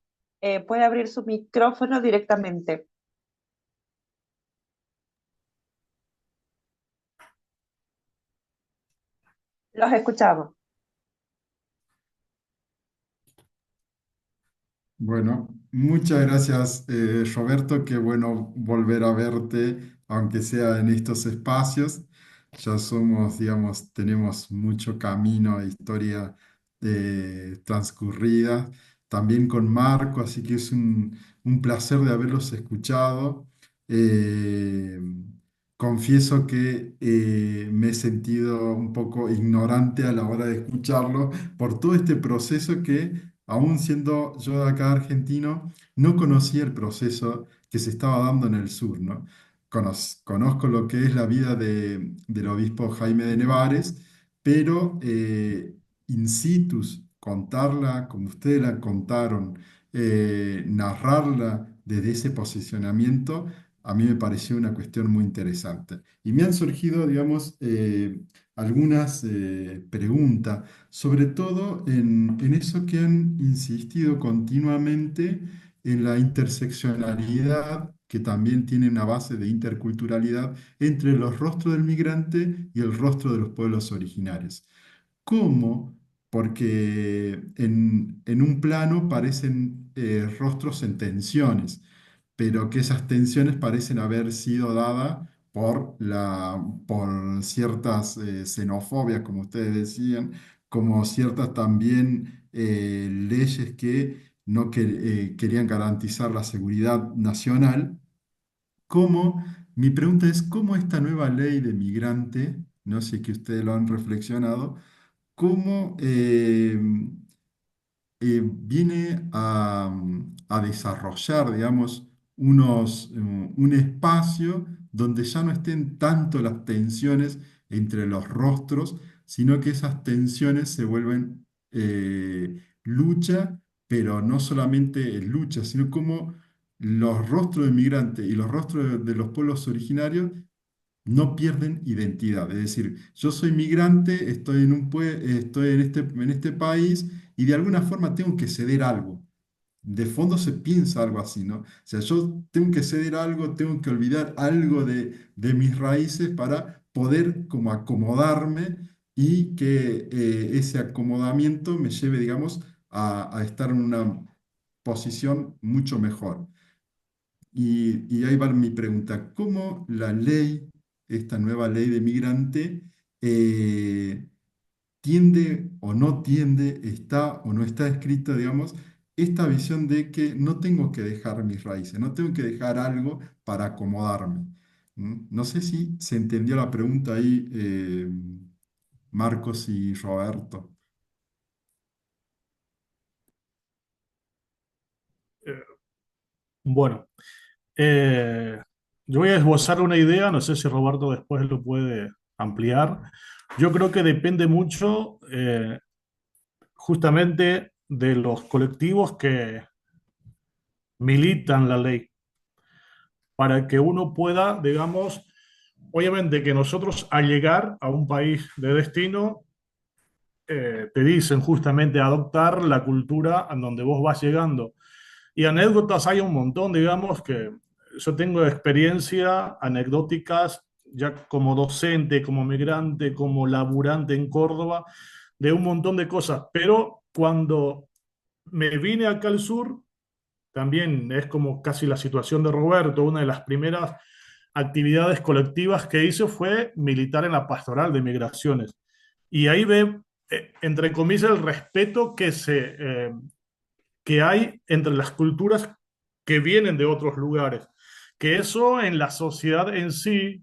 puede abrir su micrófono directamente. Los escuchamos. Bueno, muchas gracias, Roberto. Qué bueno volver a verte, aunque sea en estos espacios. Ya somos, digamos, tenemos mucho camino e historia transcurrida, también con Marco, así que es un placer de haberlos escuchado. Eh, Confieso que me he sentido un poco ignorante a la hora de escucharlo por todo este proceso que aún siendo yo de acá argentino, no conocía el proceso que se estaba dando en el sur, ¿no? Conozco lo que es la vida del obispo Jaime de Nevares, pero in situ, contarla como ustedes la contaron, narrarla desde ese posicionamiento, a mí me pareció una cuestión muy interesante. Y me han surgido, digamos, algunas preguntas sobre todo en eso que han insistido continuamente en la interseccionalidad, que también tiene una base de interculturalidad entre los rostros del migrante y el rostro de los pueblos originarios. ¿Cómo porque en un plano parecen rostros en tensiones, pero que esas tensiones parecen haber sido dadas por ciertas xenofobias, como ustedes decían, como ciertas también leyes que no querían garantizar la seguridad nacional. ¿Cómo? Mi pregunta es, ¿cómo esta nueva ley de migrante, no sé que ustedes lo han reflexionado, cómo viene a desarrollar, digamos, un espacio donde ya no estén tanto las tensiones entre los rostros, sino que esas tensiones se vuelven lucha, pero no solamente lucha, sino como los rostros de migrantes y los rostros de los pueblos originarios no pierden identidad. Es decir, yo soy migrante, estoy en este país y de alguna forma tengo que ceder algo. De fondo se piensa algo así, ¿no? O sea, yo tengo que ceder algo, tengo que olvidar algo de mis raíces para poder como acomodarme y que ese acomodamiento me lleve, digamos, a estar en una posición mucho mejor. Y ahí va mi pregunta, ¿cómo la ley, esta nueva ley de migrante, eh, tiende o no tiende, está o no está escrita, digamos, esta visión de que no tengo que dejar mis raíces, no tengo que dejar algo para acomodarme? No sé si se entendió la pregunta ahí, Marcos y Roberto. Eh, bueno, eh, yo voy a esbozar una idea, no sé si Roberto después lo puede ampliar. Yo creo que depende mucho justamente de los colectivos que militan la ley, para que uno pueda, digamos, obviamente que nosotros al llegar a un país de destino, te dicen justamente adoptar la cultura en donde vos vas llegando. Y anécdotas hay un montón, digamos, que yo tengo experiencia anecdóticas ya como docente, como migrante, como laburante en Córdoba, de un montón de cosas. Pero cuando me vine acá al sur, también es como casi la situación de Roberto. Una de las primeras actividades colectivas que hice fue militar en la pastoral de migraciones. Y ahí ve, entre comillas, el respeto que hay entre las culturas que vienen de otros lugares. Que eso en la sociedad en sí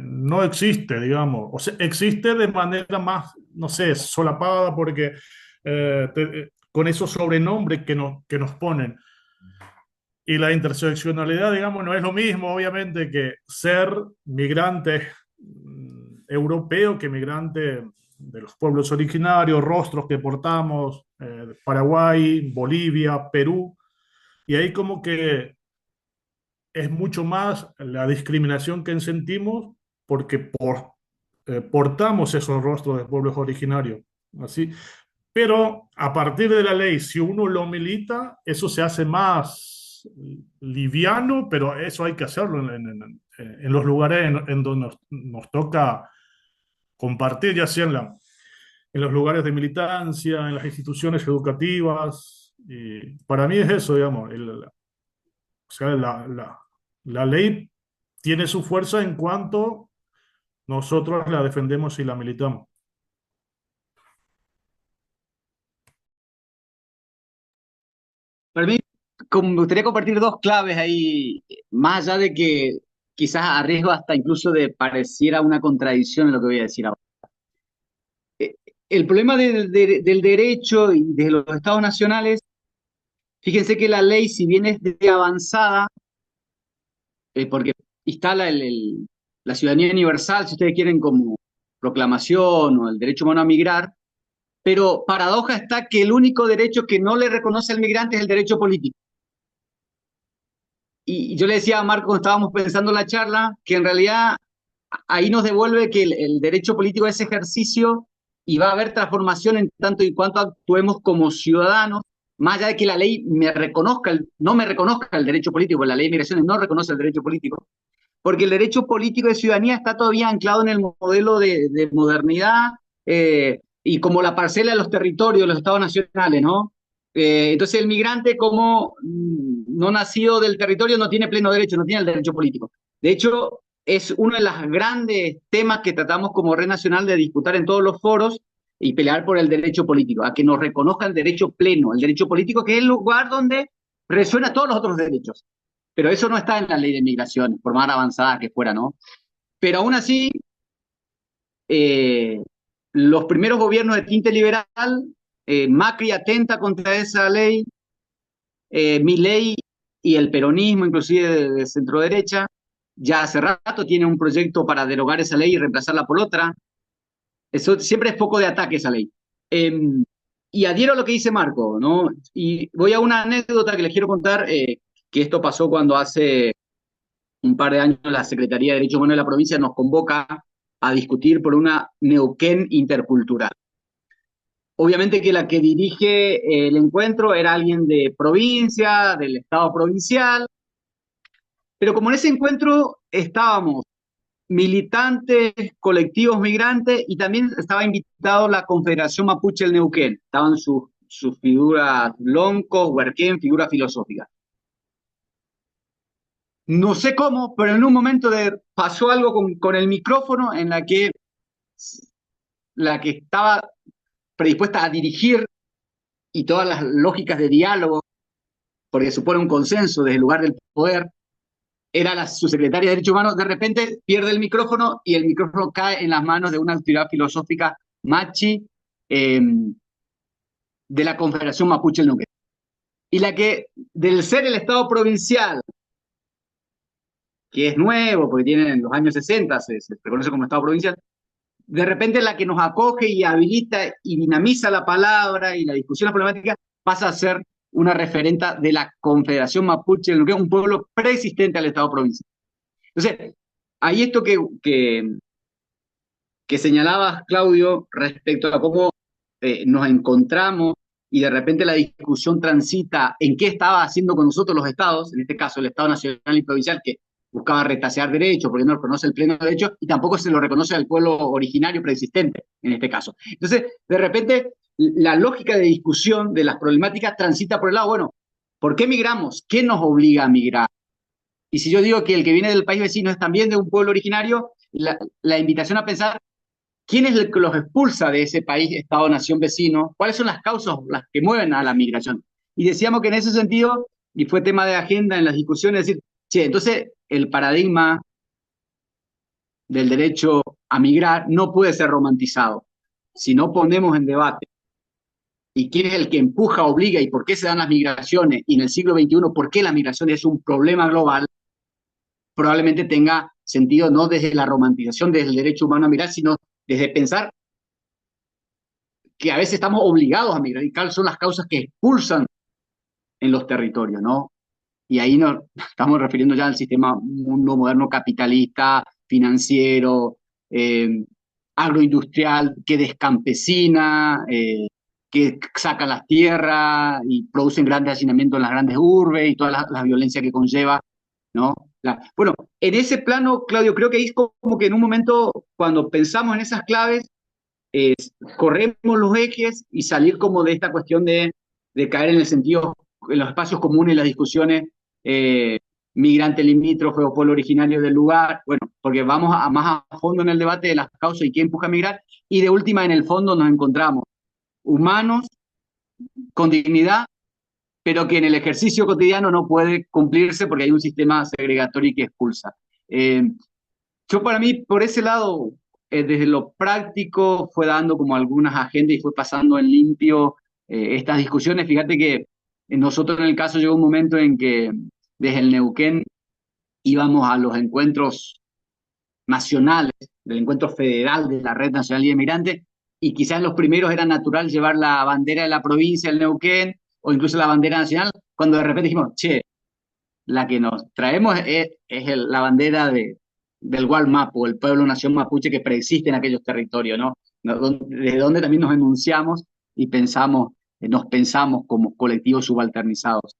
no existe, digamos. O sea, existe de manera más, no sé, solapada porque con esos sobrenombres que nos ponen. Y la interseccionalidad, digamos, no es lo mismo, obviamente, que ser migrante europeo que migrante de los pueblos originarios, rostros que portamos, Paraguay, Bolivia, Perú. Y ahí como que es mucho más la discriminación que sentimos porque portamos esos rostros de pueblos originarios. Así. Pero a partir de la ley, si uno lo milita, eso se hace más liviano, pero eso hay que hacerlo en los lugares en donde nos toca compartir, ya sea en los lugares de militancia, en las instituciones educativas. Y para mí es eso, digamos. O sea, la ley tiene su fuerza en cuanto nosotros la defendemos y la militamos. Para mí, me gustaría compartir dos claves ahí, más allá de que quizás arriesgo hasta incluso de pareciera una contradicción en lo que voy a decir ahora. Eh, El problema del derecho y de los estados nacionales, fíjense que la ley, si bien es de avanzada, porque instala la ciudadanía universal, si ustedes quieren, como proclamación o el derecho humano a migrar, pero paradoja está que el único derecho que no le reconoce al migrante es el derecho político. Y yo le decía a Marco cuando estábamos pensando la charla, que en realidad ahí nos devuelve que el derecho político es ejercicio y va a haber transformación en tanto y cuanto actuemos como ciudadanos, más allá de que la ley no me reconozca el derecho político, porque la ley de migraciones no reconoce el derecho político, porque el derecho político de ciudadanía está todavía anclado en el modelo de modernidad, y como la parcela de los territorios de los estados nacionales, ¿no? Entonces el migrante como no nacido del territorio no tiene pleno derecho, no tiene el derecho político. De hecho, es uno de los grandes temas que tratamos como Red Nacional de disputar en todos los foros y pelear por el derecho político, a que nos reconozca el derecho pleno, el derecho político, que es el lugar donde resuena todos los otros derechos. Pero eso no está en la ley de migración, por más avanzada que fuera, ¿no? Pero aún así, eh, los primeros gobiernos de tinte liberal, Macri atenta contra esa ley, Milei y el peronismo, inclusive de centro derecha, ya hace rato tiene un proyecto para derogar esa ley y reemplazarla por otra. Eso siempre es foco de ataque esa ley. Eh, y adhiero a lo que dice Marco, ¿no? Y voy a una anécdota que les quiero contar, que esto pasó cuando hace un par de años la Secretaría de Derechos Humanos de la provincia nos convoca a discutir por una Neuquén intercultural. Obviamente que la que dirige el encuentro era alguien de provincia, del Estado provincial, pero como en ese encuentro estábamos militantes, colectivos migrantes y también estaba invitado la Confederación Mapuche del Neuquén, estaban sus figuras Lonco, Huerquén, figuras filosóficas. No sé cómo, pero en un momento pasó algo con el micrófono en la que estaba predispuesta a dirigir y todas las lógicas de diálogo, porque supone un consenso desde el lugar del poder, era la subsecretaria de Derechos Humanos, de repente pierde el micrófono y el micrófono cae en las manos de una autoridad filosófica machi de la Confederación Mapuche del Neuquén. Y la que, del ser el Estado provincial, que es nuevo, porque tiene en los años 60, se reconoce como Estado provincial, de repente la que nos acoge y habilita y dinamiza la palabra y la discusión, la problemática, pasa a ser una referenta de la Confederación Mapuche del Neuquén, un pueblo preexistente al Estado provincial. Entonces, hay esto que señalabas, Claudio, respecto a cómo nos encontramos y de repente la discusión transita en qué estaba haciendo con nosotros los estados, en este caso el Estado Nacional y Provincial, que buscaba retasear derechos porque no reconoce el pleno derecho y tampoco se lo reconoce al pueblo originario preexistente, en este caso. Entonces, de repente, la lógica de discusión de las problemáticas transita por el lado, bueno, ¿por qué migramos? ¿Qué nos obliga a migrar? Y si yo digo que el que viene del país vecino es también de un pueblo originario, la invitación a pensar quién es el que los expulsa de ese país, Estado, nación vecino, cuáles son las causas las que mueven a la migración. Y decíamos que en ese sentido, y fue tema de agenda en las discusiones, decir, che, entonces el paradigma del derecho a migrar no puede ser romantizado. Si no ponemos en debate y quién es el que empuja, obliga y por qué se dan las migraciones, y en el siglo XXI por qué la migración es un problema global, probablemente tenga sentido no desde la romantización del derecho humano a migrar, sino desde pensar que a veces estamos obligados a migrar y cuáles son las causas que expulsan en los territorios, ¿no? Y ahí nos estamos refiriendo ya al sistema mundo moderno capitalista, financiero, agroindustrial, que descampesina, que saca las tierras y producen grandes hacinamientos en las grandes urbes y toda la violencia que conlleva, ¿no? Bueno, en ese plano, Claudio, creo que es como que en un momento, cuando pensamos en esas claves, corremos los ejes y salir como de esta cuestión de caer en el sentido, en los espacios comunes, las discusiones, migrante limítrofe o pueblo originario del lugar, bueno, porque vamos más a fondo en el debate de las causas y quién empuja a migrar, y de última en el fondo nos encontramos humanos con dignidad, pero que en el ejercicio cotidiano no puede cumplirse porque hay un sistema segregatorio que expulsa. Yo para mí, por ese lado, desde lo práctico, fue dando como algunas agendas y fue pasando en limpio estas discusiones. Fíjate que nosotros en el caso llegó un momento en que desde el Neuquén íbamos a los encuentros nacionales, del encuentro federal de la Red Nacional de Inmigrantes, y quizás los primeros era natural llevar la bandera de la provincia del Neuquén o incluso la bandera nacional, cuando de repente dijimos, che, la que nos traemos es la bandera del Gualmapu, el pueblo nación mapuche que preexiste en aquellos territorios, ¿no? Desde donde también nos enunciamos y pensamos, nos pensamos como colectivos subalternizados.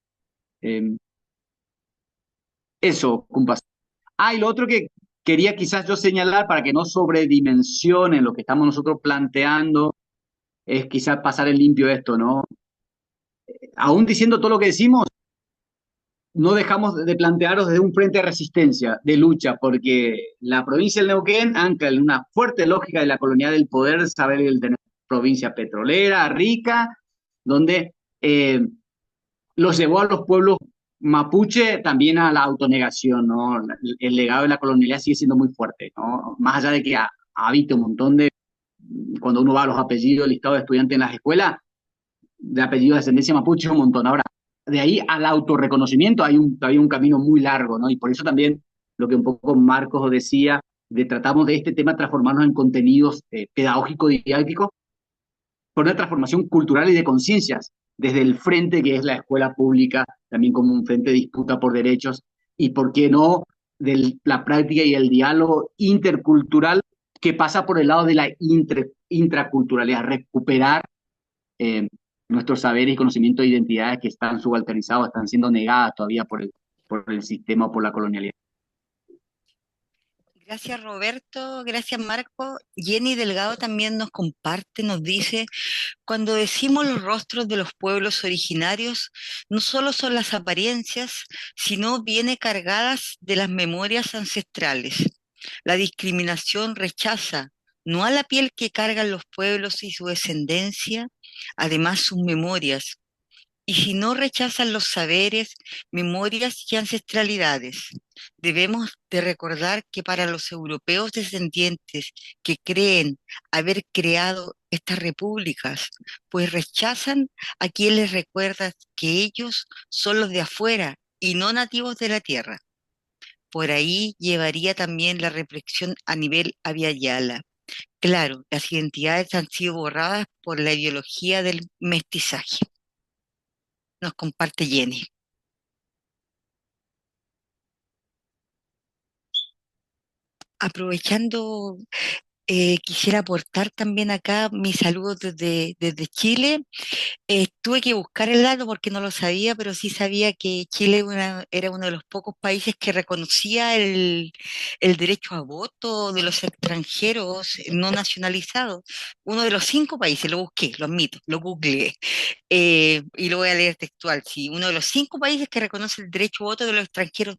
Eso, compas. Y lo otro que quería quizás yo señalar para que no sobredimensionen lo que estamos nosotros planteando es quizás pasar en limpio esto, ¿no? Aún diciendo todo lo que decimos, no dejamos de plantearos desde un frente de resistencia, de lucha, porque la provincia del Neuquén ancla en una fuerte lógica de la colonial del poder, saber el tener provincia petrolera, rica, donde los llevó a los pueblos mapuche también a la autonegación, ¿no? El legado de la colonialidad sigue siendo muy fuerte, ¿no? Más allá de que habita un montón de, cuando uno va a los apellidos, el listado de estudiantes en las escuelas, de apellido de ascendencia mapuche, un montón. Ahora, de ahí al autorreconocimiento hay todavía un camino muy largo, ¿no? Y por eso también lo que un poco Marcos decía, de tratamos de este tema transformarnos en contenidos pedagógicos didácticos por una transformación cultural y de conciencias, desde el frente que es la escuela pública, también como un frente de disputa por derechos, y por qué no, de la práctica y el diálogo intercultural que pasa por el lado de la intraculturalidad, recuperar eh, nuestros saberes y conocimientos de identidades que están subalternizados, están siendo negadas todavía por el sistema o por la colonialidad. Gracias Roberto, gracias Marco. Jenny Delgado también nos comparte, nos dice, cuando decimos los rostros de los pueblos originarios, no solo son las apariencias, sino viene cargadas de las memorias ancestrales. La discriminación rechaza no a la piel que cargan los pueblos y su descendencia, además sus memorias, y si no rechazan los saberes, memorias y ancestralidades. Debemos de recordar que para los europeos descendientes que creen haber creado estas repúblicas, pues rechazan a quien les recuerda que ellos son los de afuera y no nativos de la tierra. Por ahí llevaría también la reflexión a nivel Abya Yala. Claro, las identidades han sido borradas por la ideología del mestizaje. Nos comparte Jenny. Aprovechando, quisiera aportar también acá mis saludos desde Chile. Tuve que buscar el dato porque no lo sabía, pero sí sabía que Chile era uno de los pocos países que reconocía el derecho a voto de los extranjeros no nacionalizados. Uno de los 5 países, lo busqué, lo admito, lo googleé. Y lo voy a leer textual, sí, uno de los 5 países que reconoce el derecho a voto de los extranjeros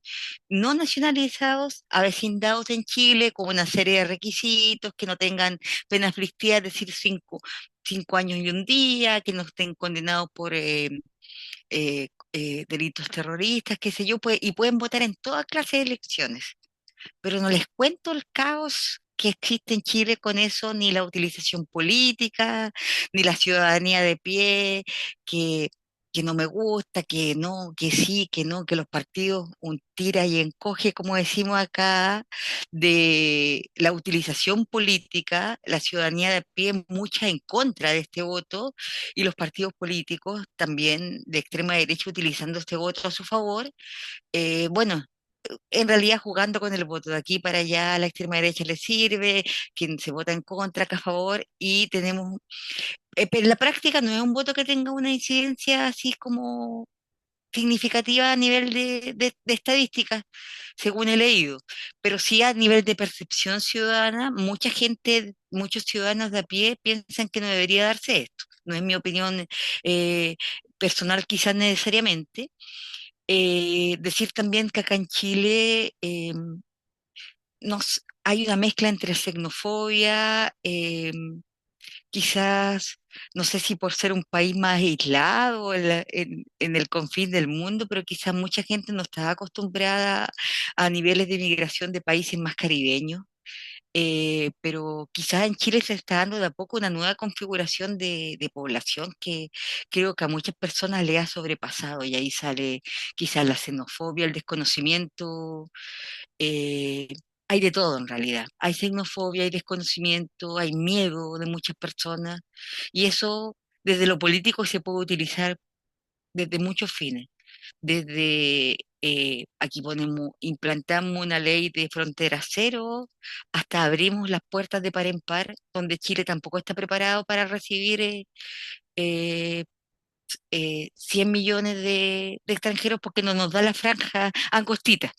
no nacionalizados, avecindados en Chile, con una serie de requisitos, que no tengan pena aflictiva, es decir, 5 años y un día, que no estén condenados por delitos terroristas, qué sé yo, y pueden votar en toda clase de elecciones. Pero no les cuento el caos que existe en Chile con eso, ni la utilización política, ni la ciudadanía de pie, que, que no me gusta, que no, que sí, que no, que los partidos un tira y encoge, como decimos acá, de la utilización política, la ciudadanía de pie mucha en contra de este voto, y los partidos políticos también de extrema derecha utilizando este voto a su favor. Bueno, en realidad jugando con el voto de aquí para allá, a la extrema derecha le sirve, quien se vota en contra, que a favor, y tenemos, pero en la práctica no es un voto que tenga una incidencia así como significativa a nivel de estadísticas, según he leído, pero sí a nivel de percepción ciudadana, mucha gente, muchos ciudadanos de a pie piensan que no debería darse esto. No es mi opinión personal quizás necesariamente. Decir también que acá en Chile hay una mezcla entre xenofobia, quizás, no sé si por ser un país más aislado en el confín del mundo, pero quizás mucha gente no está acostumbrada a niveles de migración de países más caribeños. Pero quizás en Chile se está dando de a poco una nueva configuración de población que creo que a muchas personas le ha sobrepasado, y ahí sale quizás la xenofobia, el desconocimiento. eh, Hay de todo en realidad. Hay xenofobia, hay desconocimiento, hay miedo de muchas personas, y eso desde lo político se puede utilizar desde muchos fines. Desde aquí ponemos, implantamos una ley de frontera cero, hasta abrimos las puertas de par en par, donde Chile tampoco está preparado para recibir eh, 100 millones de extranjeros porque no nos da la franja angostita.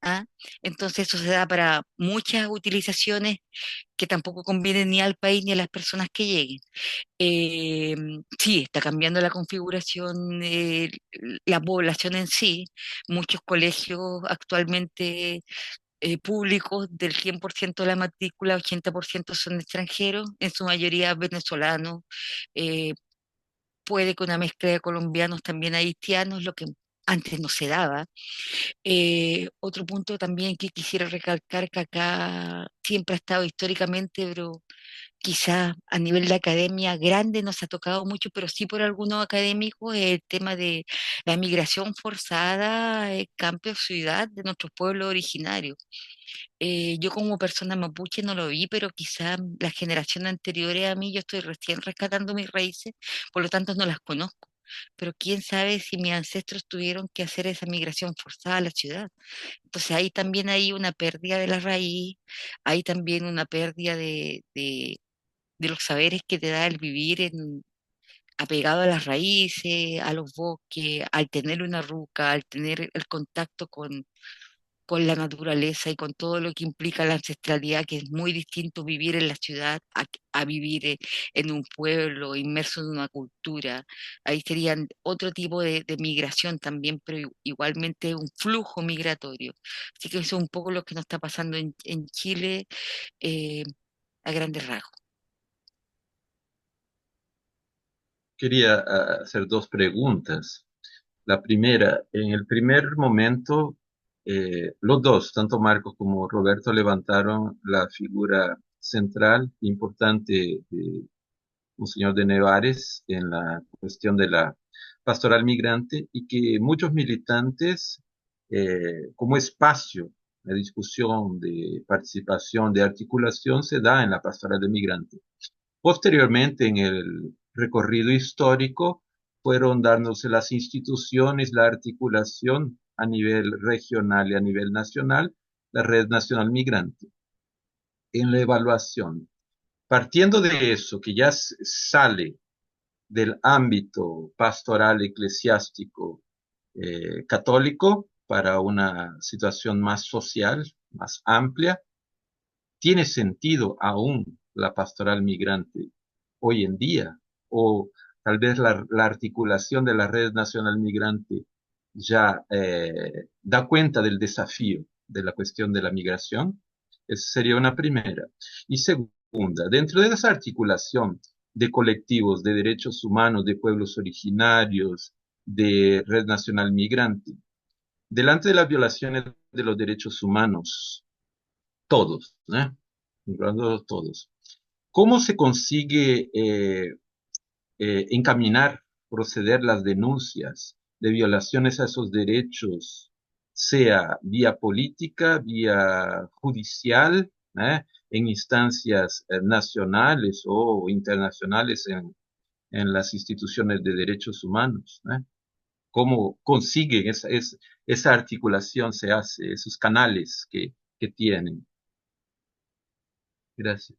¿ah? Entonces eso se da para muchas utilizaciones que tampoco convienen ni al país ni a las personas que lleguen. Eh, sí, está cambiando la configuración, la población en sí. Muchos colegios actualmente públicos, del 100% de la matrícula, 80% son extranjeros, en su mayoría venezolanos. eh, Puede que una mezcla de colombianos también haitianos, lo que antes no se daba. Otro punto también que quisiera recalcar, que acá siempre ha estado históricamente, pero quizás a nivel de academia grande no se ha tocado mucho, pero sí por algunos académicos, el tema de la migración forzada, campo ciudad de nuestros pueblos originarios. Yo como persona mapuche no lo vi, pero quizás las generaciones anteriores a mí, yo estoy recién rescatando mis raíces, por lo tanto no las conozco. Pero quién sabe si mis ancestros tuvieron que hacer esa migración forzada a la ciudad. Entonces ahí también hay una pérdida de la raíz, hay también una pérdida de los saberes que te da el vivir apegado a las raíces, a los bosques, al tener una ruca, al tener el contacto con la naturaleza y con todo lo que implica la ancestralidad, que es muy distinto vivir en la ciudad a vivir en un pueblo, inmerso en una cultura. Ahí serían otro tipo de migración también, pero igualmente un flujo migratorio. Así que eso es un poco lo que nos está pasando en Chile, eh, a grandes rasgos. Quería hacer dos preguntas. La primera, en el primer momento, los dos, tanto Marcos como Roberto, levantaron la figura central, importante de Monseñor de Nevares en la cuestión de la pastoral migrante y que muchos militantes, como espacio de discusión, de participación, de articulación, se da en la pastoral de migrante. Posteriormente, en el recorrido histórico, fueron dándose las instituciones, la articulación a nivel regional y a nivel nacional, la Red Nacional Migrante. En la evaluación, partiendo de eso, que ya sale del ámbito pastoral eclesiástico católico para una situación más social, más amplia, ¿tiene sentido aún la pastoral migrante hoy en día? O tal vez la articulación de la red nacional migrante ya da cuenta del desafío de la cuestión de la migración. Esa sería una primera. Y segunda, dentro de esa articulación de colectivos de derechos humanos, de pueblos originarios, de red nacional migrante, delante de las violaciones de los derechos humanos, todos, incluyendo todos. ¿Cómo se consigue encaminar, proceder las denuncias de violaciones a esos derechos, sea vía política, vía judicial, en instancias nacionales o internacionales en las instituciones de derechos humanos? ¿Cómo consiguen esa articulación, se hace, esos canales que tienen? Gracias.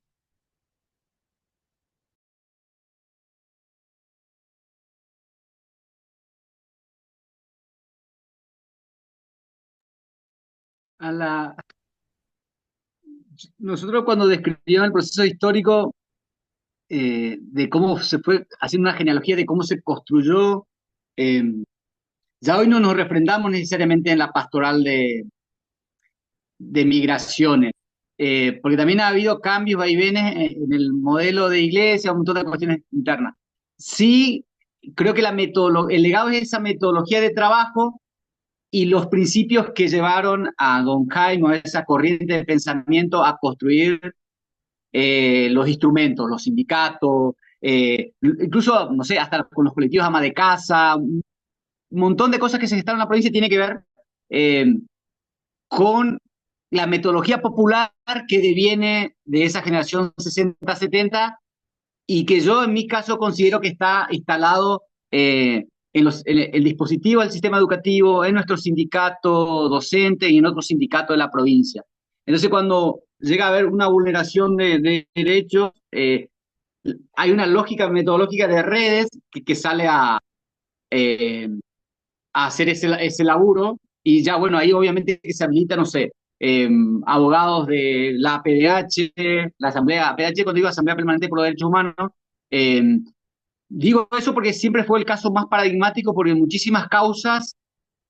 A la, nosotros cuando describíamos el proceso histórico de cómo se fue haciendo una genealogía de cómo se construyó, eh, ya hoy no nos refrendamos necesariamente en la pastoral de migraciones, porque también ha habido cambios, vaivenes en el modelo de iglesia, un montón de cuestiones internas. Sí, creo que el legado es esa metodología de trabajo y los principios que llevaron a Don Jaime, a esa corriente de pensamiento, a construir los instrumentos, los sindicatos, incluso, no sé, hasta con los colectivos ama de casa, un montón de cosas que se gestaron en la provincia tiene que ver eh, con la metodología popular que deviene de esa generación 60-70 y que yo en mi caso considero que está instalado en el dispositivo del sistema educativo, en nuestro sindicato docente y en otros sindicatos de la provincia. Entonces, cuando llega a haber una vulneración de derechos, hay una lógica metodológica de redes que sale a hacer ese laburo y ya, bueno, ahí obviamente que se habilita, no sé, abogados de la APDH, la Asamblea, APDH, cuando digo Asamblea Permanente por los Derechos Humanos, eh, digo eso porque siempre fue el caso más paradigmático, porque en muchísimas causas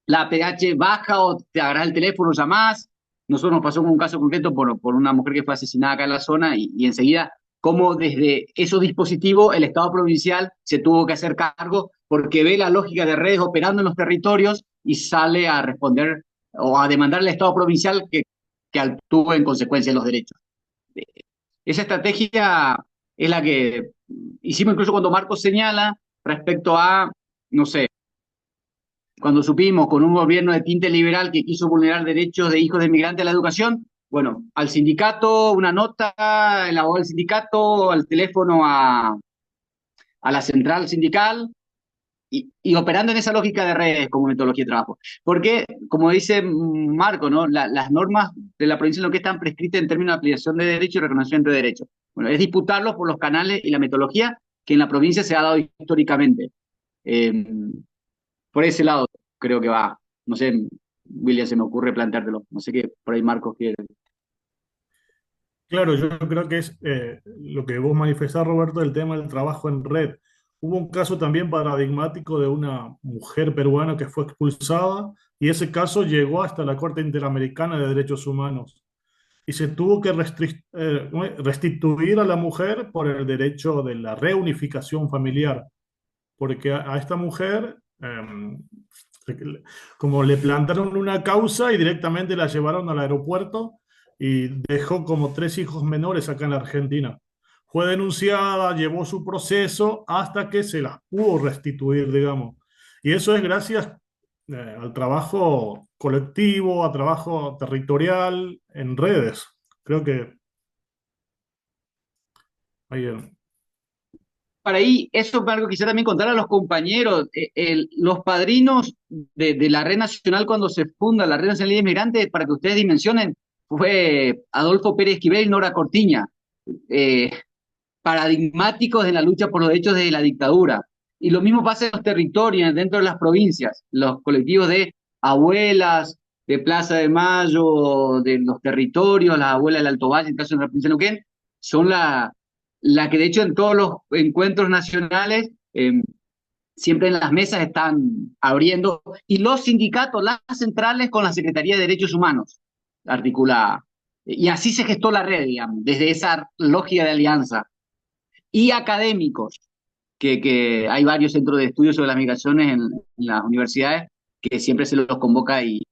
la APDH baja o te agarras el teléfono, llamás. Nosotros nos pasó con un caso concreto por una mujer que fue asesinada acá en la zona y enseguida cómo desde esos dispositivos el Estado provincial se tuvo que hacer cargo porque ve la lógica de redes operando en los territorios y sale a responder o a demandar al Estado provincial que actúe en consecuencia de los derechos. Esa estrategia es la que hicimos incluso cuando Marcos señala respecto a, no sé, cuando supimos con un gobierno de tinte liberal que quiso vulnerar derechos de hijos de migrantes a la educación, bueno, al sindicato una nota, el abogado del sindicato, al teléfono a la central sindical y operando en esa lógica de redes como metodología de trabajo. Porque, como dice Marco, ¿no? Las normas de la provincia de Neuquén están prescritas en términos de aplicación de derechos y reconocimiento de derechos. Bueno, es disputarlos por los canales y la metodología que en la provincia se ha dado históricamente. Eh, por ese lado creo que va. No sé, William, se me ocurre planteártelo. No sé qué por ahí Marcos quiere. Claro, yo creo que es lo que vos manifestás, Roberto, el tema del trabajo en red. Hubo un caso también paradigmático de una mujer peruana que fue expulsada y ese caso llegó hasta la Corte Interamericana de Derechos Humanos y se tuvo que restituir a la mujer por el derecho de la reunificación familiar, porque a esta mujer, como le plantaron una causa y directamente la llevaron al aeropuerto y dejó como 3 hijos menores acá en la Argentina. Fue denunciada, llevó su proceso hasta que se las pudo restituir, digamos. Y eso es gracias al trabajo colectivo, a trabajo territorial en redes. Creo que ahí, Para ahí, eso es algo que quisiera también contar a los compañeros. Los padrinos de la Red Nacional cuando se funda la Red Nacional de Inmigrantes, para que ustedes dimensionen, fue Adolfo Pérez Esquivel y Nora Cortiña, eh, paradigmáticos en la lucha por los derechos de la dictadura. Y lo mismo pasa en los territorios, dentro de las provincias, los colectivos de abuelas, de Plaza de Mayo, de los territorios, las abuelas del Alto Valle, en el caso de la provincia de Neuquén, son la que de hecho en todos los encuentros nacionales siempre en las mesas están abriendo, y los sindicatos, las centrales con la Secretaría de Derechos Humanos, articulada. Y así se gestó la red, digamos, desde esa lógica de alianza. Y académicos, que hay varios centros de estudio sobre las migraciones en las universidades, que siempre se los convoca y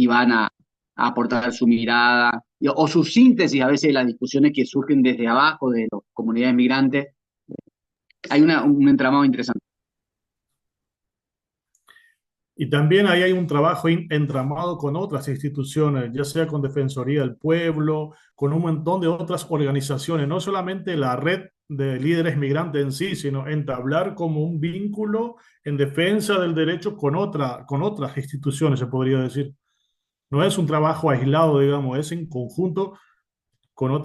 van a aportar su mirada o su síntesis a veces de las discusiones que surgen desde abajo, de las comunidades migrantes. Hay un entramado interesante. y también ahí hay un trabajo entramado con otras instituciones, ya sea con Defensoría del Pueblo, con un montón de otras organizaciones, no solamente la red de líderes migrantes en sí, sino entablar como un vínculo en defensa del derecho con otras instituciones, se podría decir. No es un trabajo aislado, digamos, es en conjunto con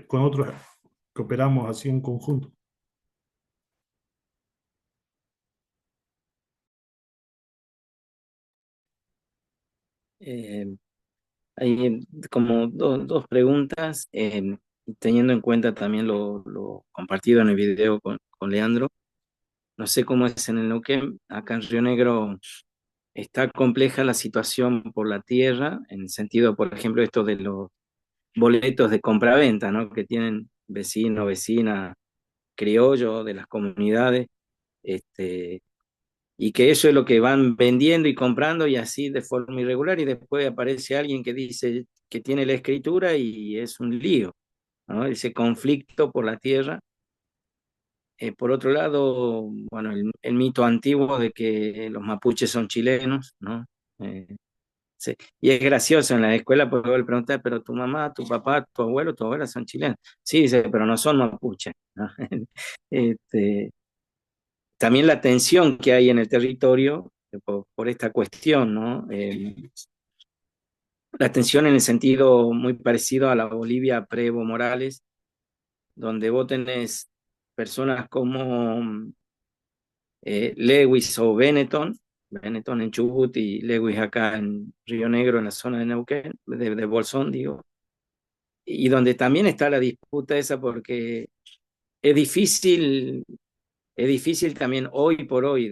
con otros que operamos así en conjunto. Eh, Hay como dos preguntas, teniendo en cuenta también lo compartido en el video con Leandro. No sé cómo es en el Neuquén, acá en Río Negro está compleja la situación por la tierra, en el sentido, por ejemplo, esto de los boletos de compraventa, ¿no? Que tienen vecino, vecina, criollo de las comunidades, este, y que eso es lo que van vendiendo y comprando y así de forma irregular, y después aparece alguien que dice que tiene la escritura y es un lío, ¿no? Ese conflicto por la tierra. Por otro lado, bueno, el mito antiguo de que los mapuches son chilenos, ¿no? Sí. Y es gracioso en la escuela, porque le preguntar, pero tu mamá, tu papá, tu abuelo, tu abuela son chilenos. Sí, dice, pero no son mapuches, ¿no? Este, también la tensión que hay en el territorio por esta cuestión, ¿no? La tensión en el sentido muy parecido a la Bolivia pre-Evo Morales, donde vos tenés personas como Lewis o Benetton, Benetton en Chubut y Lewis acá en Río Negro, en la zona de Neuquén, de Bolsón, digo, y donde también está la disputa esa porque es difícil, es difícil también hoy por hoy,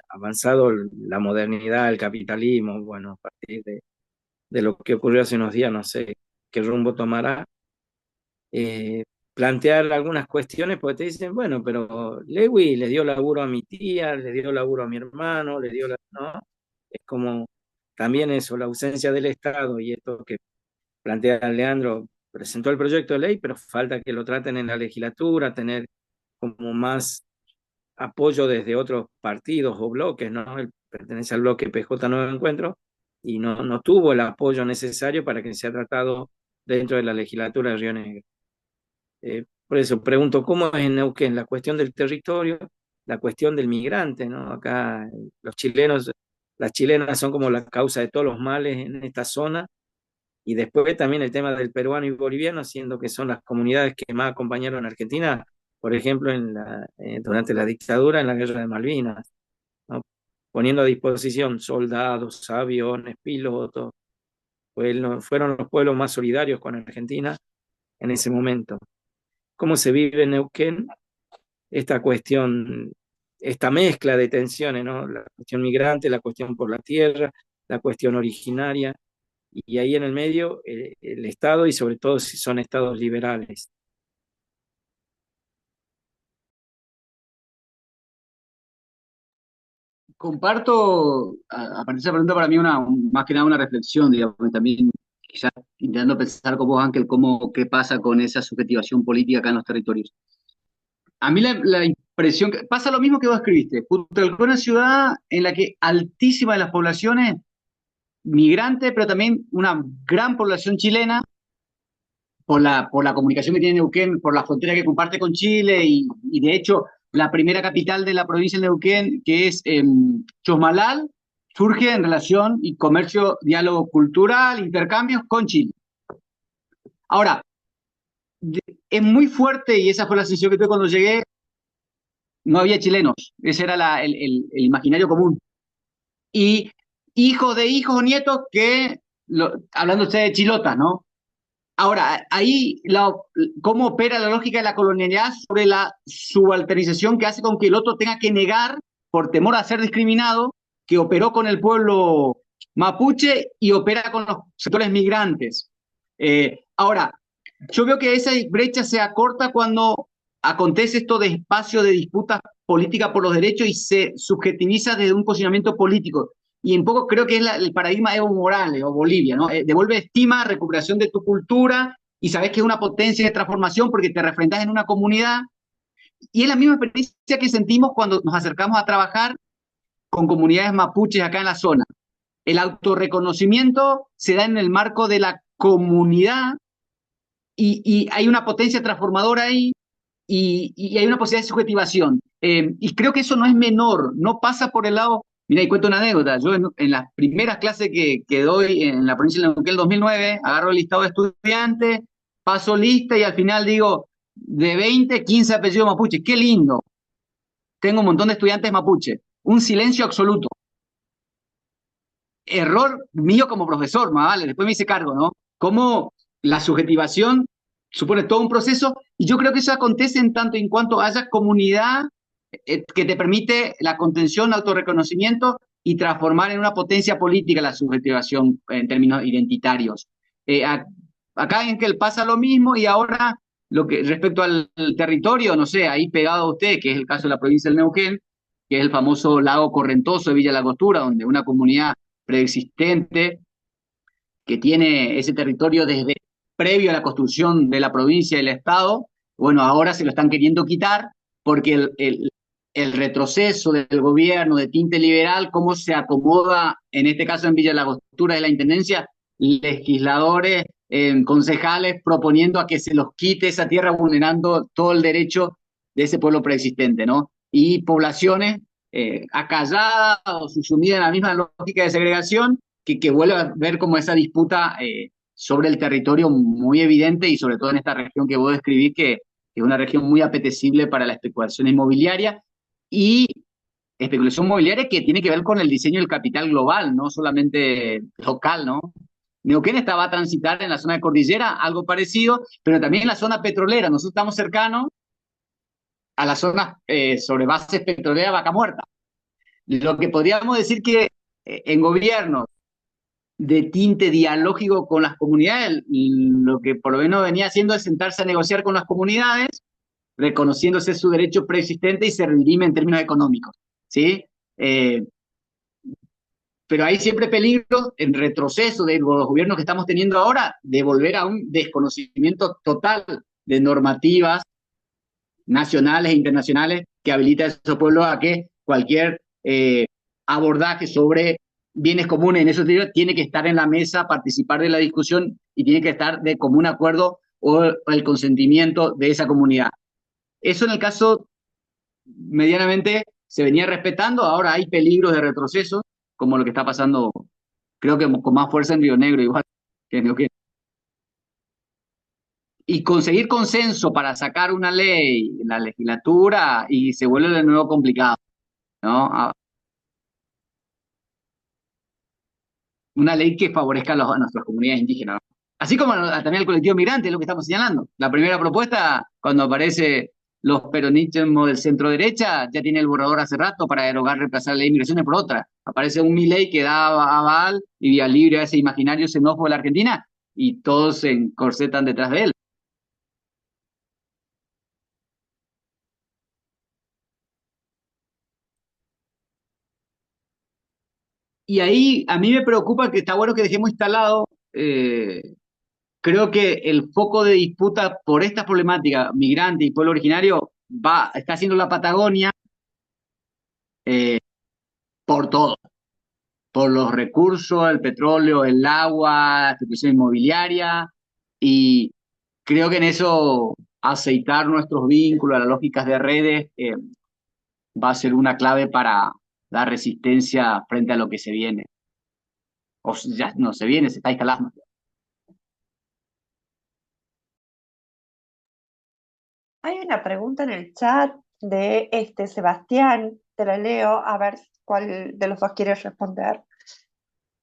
avanzado la modernidad, el capitalismo, bueno, a partir de lo que ocurrió hace unos días, no sé qué rumbo tomará, eh, plantear algunas cuestiones, porque te dicen, bueno, pero Lewis le dio laburo a mi tía, le dio laburo a mi hermano, ¿no? Es como también eso, la ausencia del Estado y esto que plantea Leandro, presentó el proyecto de ley, pero falta que lo traten en la legislatura, tener como más apoyo desde otros partidos o bloques, ¿no? Él pertenece al bloque PJ Nuevo Encuentro y no tuvo el apoyo necesario para que sea tratado dentro de la legislatura de Río Negro. Por eso pregunto, ¿cómo es en Neuquén la cuestión del territorio, la cuestión del migrante, ¿no? Acá los chilenos, las chilenas son como la causa de todos los males en esta zona, y después también el tema del peruano y boliviano, siendo que son las comunidades que más acompañaron a Argentina, por ejemplo, durante la dictadura en la Guerra de Malvinas, ¿no? Poniendo a disposición soldados, aviones, pilotos, fueron los pueblos más solidarios con Argentina en ese momento. ¿Cómo se vive en Neuquén esta cuestión, esta mezcla de tensiones, ¿no? La cuestión migrante, la cuestión por la tierra, la cuestión originaria, y ahí en el medio el Estado, y sobre todo si son estados liberales? Comparto, a partir de esa pregunta para mí más que nada una reflexión, digamos, y también quizás intentando pensar con vos, Ángel, qué pasa con esa subjetivación política acá en los territorios. A mí la impresión que pasa lo mismo que vos escribiste. Putalcó es una ciudad en la que altísima de las poblaciones migrantes, pero también una gran población chilena, por la comunicación que tiene Neuquén, por la frontera que comparte con Chile, y de hecho la primera capital de la provincia de Neuquén, que es Chosmalal, surge en relación y comercio, diálogo cultural, intercambios con Chile. Ahora, es muy fuerte, y esa fue la sensación que tuve cuando llegué, no había chilenos, ese era el imaginario común. Y hijos de hijos o nietos que, hablando usted de chilotas, ¿no? Ahora, ahí, ¿cómo opera la lógica de la colonialidad sobre la subalternización que hace con que el otro tenga que negar, por temor a ser discriminado, que operó con el pueblo mapuche y opera con los sectores migrantes? Ahora, yo veo que esa brecha se acorta cuando acontece esto de espacio de disputa política por los derechos y se subjetiviza desde un posicionamiento político. Y un poco creo que es el paradigma Evo Morales o Bolivia, ¿no? Devuelve estima, recuperación de tu cultura y sabes que es una potencia de transformación porque te refrentas en una comunidad. Y es la misma experiencia que sentimos cuando nos acercamos a trabajar con comunidades mapuches acá en la zona. El autorreconocimiento se da en el marco de la comunidad y hay una potencia transformadora ahí y hay una posibilidad de subjetivación. Y creo que eso no es menor, no pasa por el lado. Mira, y cuento una anécdota. Yo en las primeras clases que doy en la provincia de Neuquén 2009, agarro el listado de estudiantes, paso lista y al final digo, de 20, 15 apellidos mapuche. ¡Qué lindo! Tengo un montón de estudiantes mapuche. Un silencio absoluto. Error mío como profesor, ¿vale? Después me hice cargo, ¿no? Cómo la subjetivación supone todo un proceso y yo creo que eso acontece en tanto y en cuanto haya comunidad que te permite la contención, el autorreconocimiento y transformar en una potencia política la subjetivación en términos identitarios. Acá en que pasa lo mismo y ahora respecto al territorio, no sé, ahí pegado a usted, que es el caso de la provincia del Neuquén, que es el famoso lago Correntoso de Villa La Angostura, donde una comunidad preexistente que tiene ese territorio desde previo a la construcción de la provincia y del Estado, bueno, ahora se lo están queriendo quitar porque el retroceso del gobierno de tinte liberal, cómo se acomoda, en este caso en Villa La Angostura de la Intendencia, legisladores, concejales proponiendo a que se los quite esa tierra, vulnerando todo el derecho de ese pueblo preexistente, ¿no? Y poblaciones acalladas o sumidas en la misma lógica de segregación, que vuelve a ver como esa disputa sobre el territorio muy evidente y sobre todo en esta región que vos describís, que es una región muy apetecible para la especulación inmobiliaria y especulación inmobiliaria que tiene que ver con el diseño del capital global, no solamente local, ¿no? Neuquén va a transitar en la zona de cordillera, algo parecido, pero también en la zona petrolera. Nosotros estamos cercanos a la zona sobre bases petroleras Vaca Muerta. Lo que podríamos decir que en gobiernos de tinte dialógico con las comunidades, lo que por lo menos venía haciendo es sentarse a negociar con las comunidades, reconociéndose su derecho preexistente y se redime en términos económicos, ¿sí? Pero hay siempre peligro en retroceso de los gobiernos que estamos teniendo ahora de volver a un desconocimiento total de normativas nacionales e internacionales que habilita a esos pueblos a que cualquier abordaje sobre bienes comunes en esos territorios tiene que estar en la mesa, participar de la discusión y tiene que estar de común acuerdo o el consentimiento de esa comunidad. Eso en el caso medianamente se venía respetando, ahora hay peligros de retroceso, como lo que está pasando, creo que con más fuerza en Río Negro, igual que en Neuquén. Y conseguir consenso para sacar una ley en la legislatura y se vuelve de nuevo complicado, ¿no? Una ley que favorezca a nuestras comunidades indígenas. Así como también el colectivo migrante, es lo que estamos señalando. La primera propuesta, cuando aparece los peronismos del centro derecha, ya tiene el borrador hace rato para derogar, reemplazar la ley de inmigración por otra. Aparece un Milei que da aval y vía libre a ese imaginario xenófobo de la Argentina y todos se encorsetan detrás de él. Y ahí a mí me preocupa que está bueno que dejemos instalado, creo que el foco de disputa por esta problemática, migrante y pueblo originario, está haciendo la Patagonia por todo, por los recursos, el petróleo, el agua, la especulación inmobiliaria, y creo que en eso aceitar nuestros vínculos a las lógicas de redes va a ser una clave para la resistencia frente a lo que se viene. O ya no se viene, se está instalando. Hay una pregunta en el chat de Sebastián, te la leo, a ver cuál de los dos quiere responder.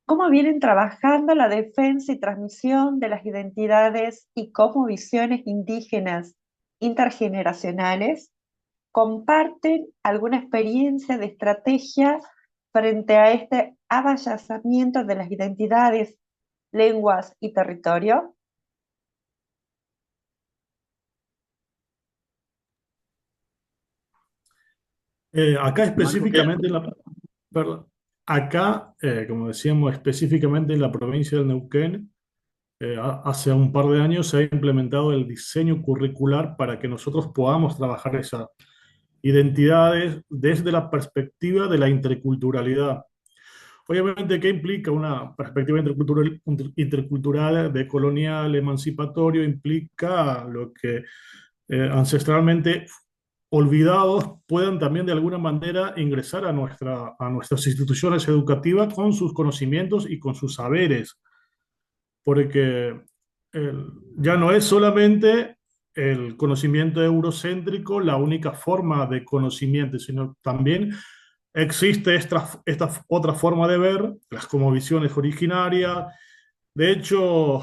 ¿Cómo vienen trabajando la defensa y transmisión de las identidades y cosmovisiones indígenas intergeneracionales? ¿Comparten alguna experiencia de estrategia frente a este avallazamiento de las identidades, lenguas y territorio? Acá específicamente perdón, acá, como decíamos, específicamente en la provincia del Neuquén, hace un par de años se ha implementado el diseño curricular para que nosotros podamos trabajar esas identidades desde la perspectiva de la interculturalidad. Obviamente, ¿qué implica una perspectiva intercultural, decolonial, emancipatorio? Implica lo que ancestralmente olvidados puedan también de alguna manera ingresar a nuestras instituciones educativas con sus conocimientos y con sus saberes, porque ya no es solamente el conocimiento eurocéntrico la única forma de conocimiento, sino también existe esta otra forma de ver, las cosmovisiones originarias. De hecho,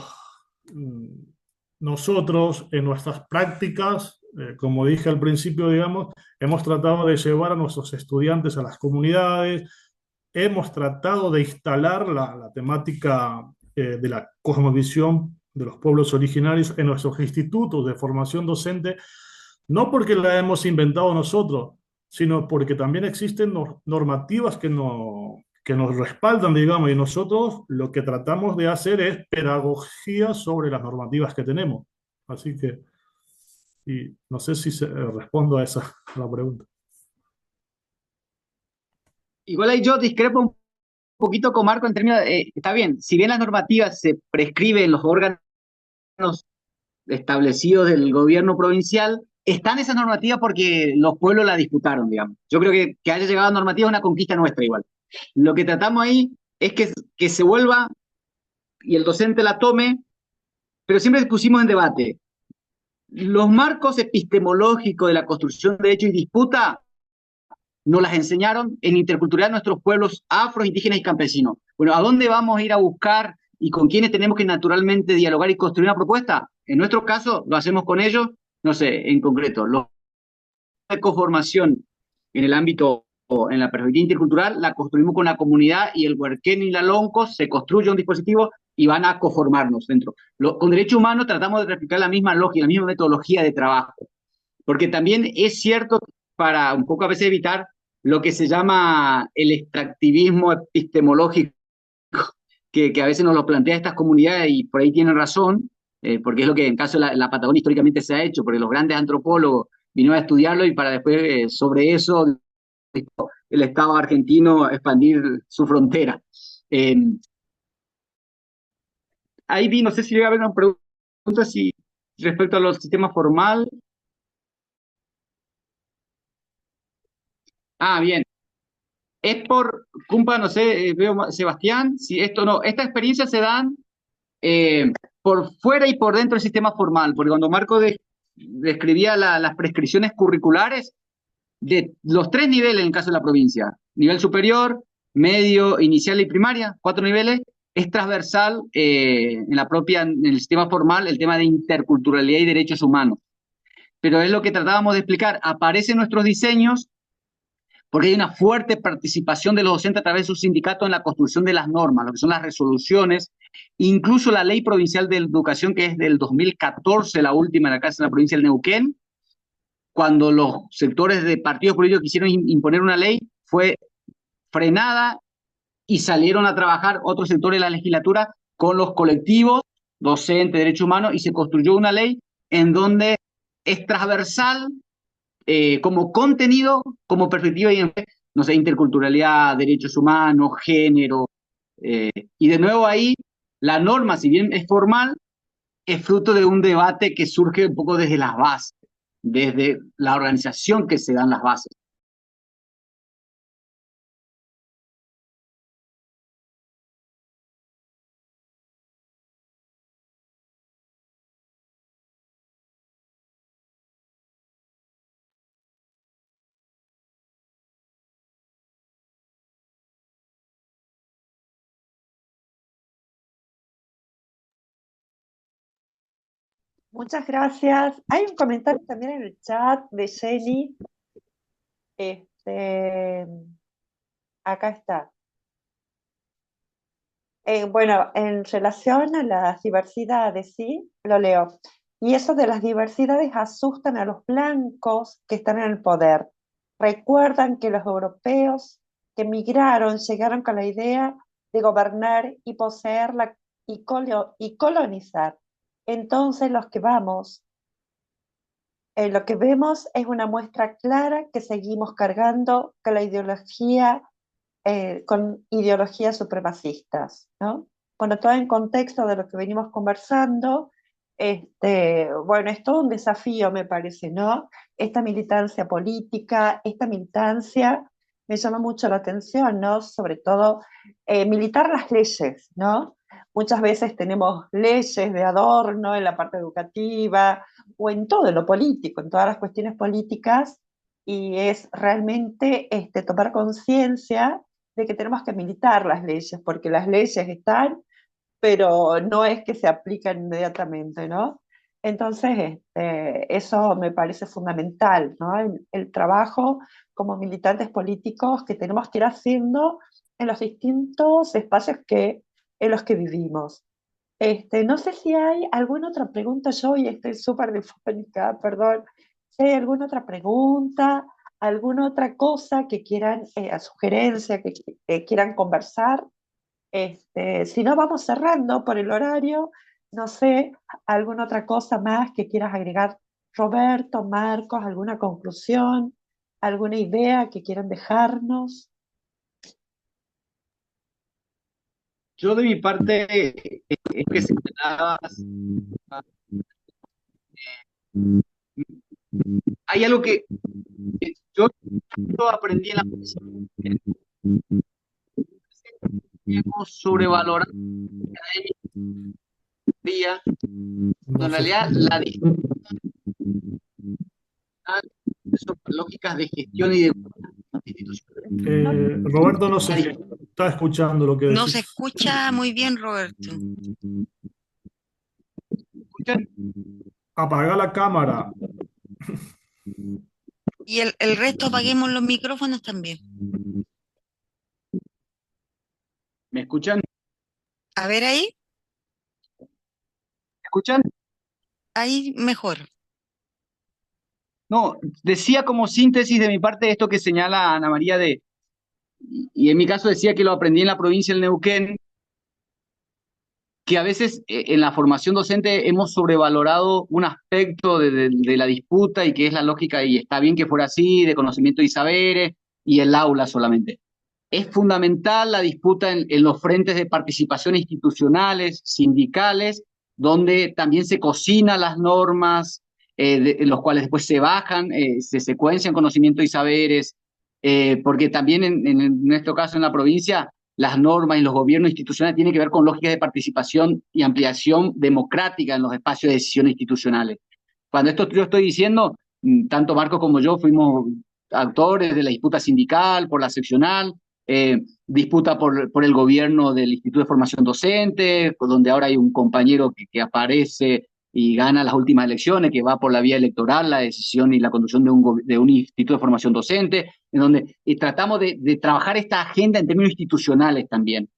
mm, nosotros en nuestras prácticas, como dije al principio, digamos, hemos tratado de llevar a nuestros estudiantes a las comunidades, hemos tratado de instalar la temática de la cosmovisión de los pueblos originarios en nuestros institutos de formación docente, no porque la hemos inventado nosotros, sino porque también existen normativas que nos respaldan, digamos, y nosotros lo que tratamos de hacer es pedagogía sobre las normativas que tenemos. Así que, y no sé si respondo a a la pregunta. Igual ahí yo discrepo un poquito con Marco en términos está bien, si bien las normativas se prescriben en los órganos establecidos del gobierno provincial, están esas normativas porque los pueblos la disputaron, digamos. Yo creo que haya llegado a normativa es una conquista nuestra igual. Lo que tratamos ahí es que se vuelva y el docente la tome, pero siempre pusimos en debate. Los marcos epistemológicos de la construcción de hecho y disputa nos las enseñaron en interculturalidad de nuestros pueblos afro, indígenas y campesinos. Bueno, ¿a dónde vamos a ir a buscar y con quiénes tenemos que naturalmente dialogar y construir una propuesta? En nuestro caso, lo hacemos con ellos, no sé, en concreto, los de coformación en el ámbito, en la perspectiva intercultural, la construimos con la comunidad y el Huerquén y la Lonco se construye un dispositivo y van a coformarnos dentro. Con derechos humanos tratamos de replicar la misma lógica, la misma metodología de trabajo, porque también es cierto para un poco a veces evitar lo que se llama el extractivismo epistemológico, que a veces nos lo plantea estas comunidades y por ahí tienen razón, porque es lo que en caso de la Patagonia históricamente se ha hecho, porque los grandes antropólogos vinieron a estudiarlo y para después sobre eso el Estado argentino expandir su frontera. Eh, Ahí vi, no sé si llega a haber una pregunta si, respecto a los sistemas formal. Ah, bien. Es por culpa, no sé, veo Sebastián, si esto no, estas experiencias se dan por fuera y por dentro del sistema formal, porque cuando Marco describía las prescripciones curriculares de los 3 niveles en el caso de la provincia, nivel superior, medio, inicial y primaria, 4 niveles, es transversal en el sistema formal el tema de interculturalidad y derechos humanos. Pero es lo que tratábamos de explicar, aparecen nuestros diseños porque hay una fuerte participación de los docentes a través de sus sindicatos en la construcción de las normas, lo que son las resoluciones, incluso la ley provincial de educación, que es del 2014, la última en la casa de la provincia del Neuquén, cuando los sectores de partidos políticos quisieron imponer una ley, fue frenada y salieron a trabajar otros sectores de la legislatura con los colectivos docentes de derechos humanos y se construyó una ley en donde es transversal como contenido, como perspectiva y no sé, interculturalidad, derechos humanos, género. Y de nuevo ahí, la norma, si bien es formal, es fruto de un debate que surge un poco desde las bases, desde la organización que se dan las bases. Muchas gracias. Hay un comentario también en el chat de Jenny. Este, acá está. Bueno, en relación a las diversidades, ¿sí? Lo leo. Y eso de las diversidades asustan a los blancos que están en el poder. Recuerdan que los europeos que migraron llegaron con la idea de gobernar y poseerla y colonizar. Entonces lo que vemos es una muestra clara que seguimos cargando con ideologías supremacistas, ¿no? Bueno, todo en contexto de lo que venimos conversando, bueno, es todo un desafío, me parece, ¿no? Esta militancia política, esta militancia me llama mucho la atención, ¿no? Sobre todo militar las leyes, ¿no? Muchas veces tenemos leyes de adorno en la parte educativa o en todo lo político, en todas las cuestiones políticas, y es realmente tomar conciencia de que tenemos que militar las leyes, porque las leyes están, pero no es que se aplican inmediatamente, ¿no? Entonces, eso me parece fundamental, ¿no? El trabajo como militantes políticos que tenemos que ir haciendo en los distintos espacios en los que vivimos. No sé si hay alguna otra pregunta, yo hoy estoy súper difónica, perdón. Si hay alguna otra pregunta, alguna otra cosa que quieran, sugerencia, que quieran conversar. Si no, vamos cerrando por el horario. No sé, alguna otra cosa más que quieras agregar, Roberto, Marcos, alguna conclusión, alguna idea que quieran dejarnos. Yo de mi parte, es que señalabas, hay algo que yo aprendí en la hemos sobrevalorado día, cuando en realidad la discusión son lógicas de gestión y de Roberto no se está escuchando lo que No se decís. escucha muy bien, Roberto. ¿Escuchan? Apaga la cámara. Y el resto apaguemos los micrófonos también. ¿Me escuchan? ¿Me A ver ahí, escuchan? ahí mejor. No, decía como síntesis de mi parte esto que señala Ana María y en mi caso decía que lo aprendí en la provincia del Neuquén, que a veces en la formación docente hemos sobrevalorado un aspecto de la disputa y que es la lógica, y está bien que fuera así, de conocimiento y saberes, y el aula solamente. Es fundamental la disputa en los frentes de participación institucionales, sindicales, donde también se cocinan las normas, en los cuales después se bajan, se secuencian conocimiento y saberes, porque también en nuestro caso en la provincia las normas y los gobiernos institucionales tienen que ver con lógicas de participación y ampliación democrática en los espacios de decisión institucionales. Cuando esto yo estoy diciendo, tanto Marcos como yo fuimos actores de la disputa sindical, por la seccional, disputa por el gobierno del Instituto de Formación Docente, donde ahora hay un compañero que aparece y gana las últimas elecciones, que va por la vía electoral, la decisión y la conducción de un instituto de formación docente, en donde tratamos de trabajar esta agenda en términos institucionales también.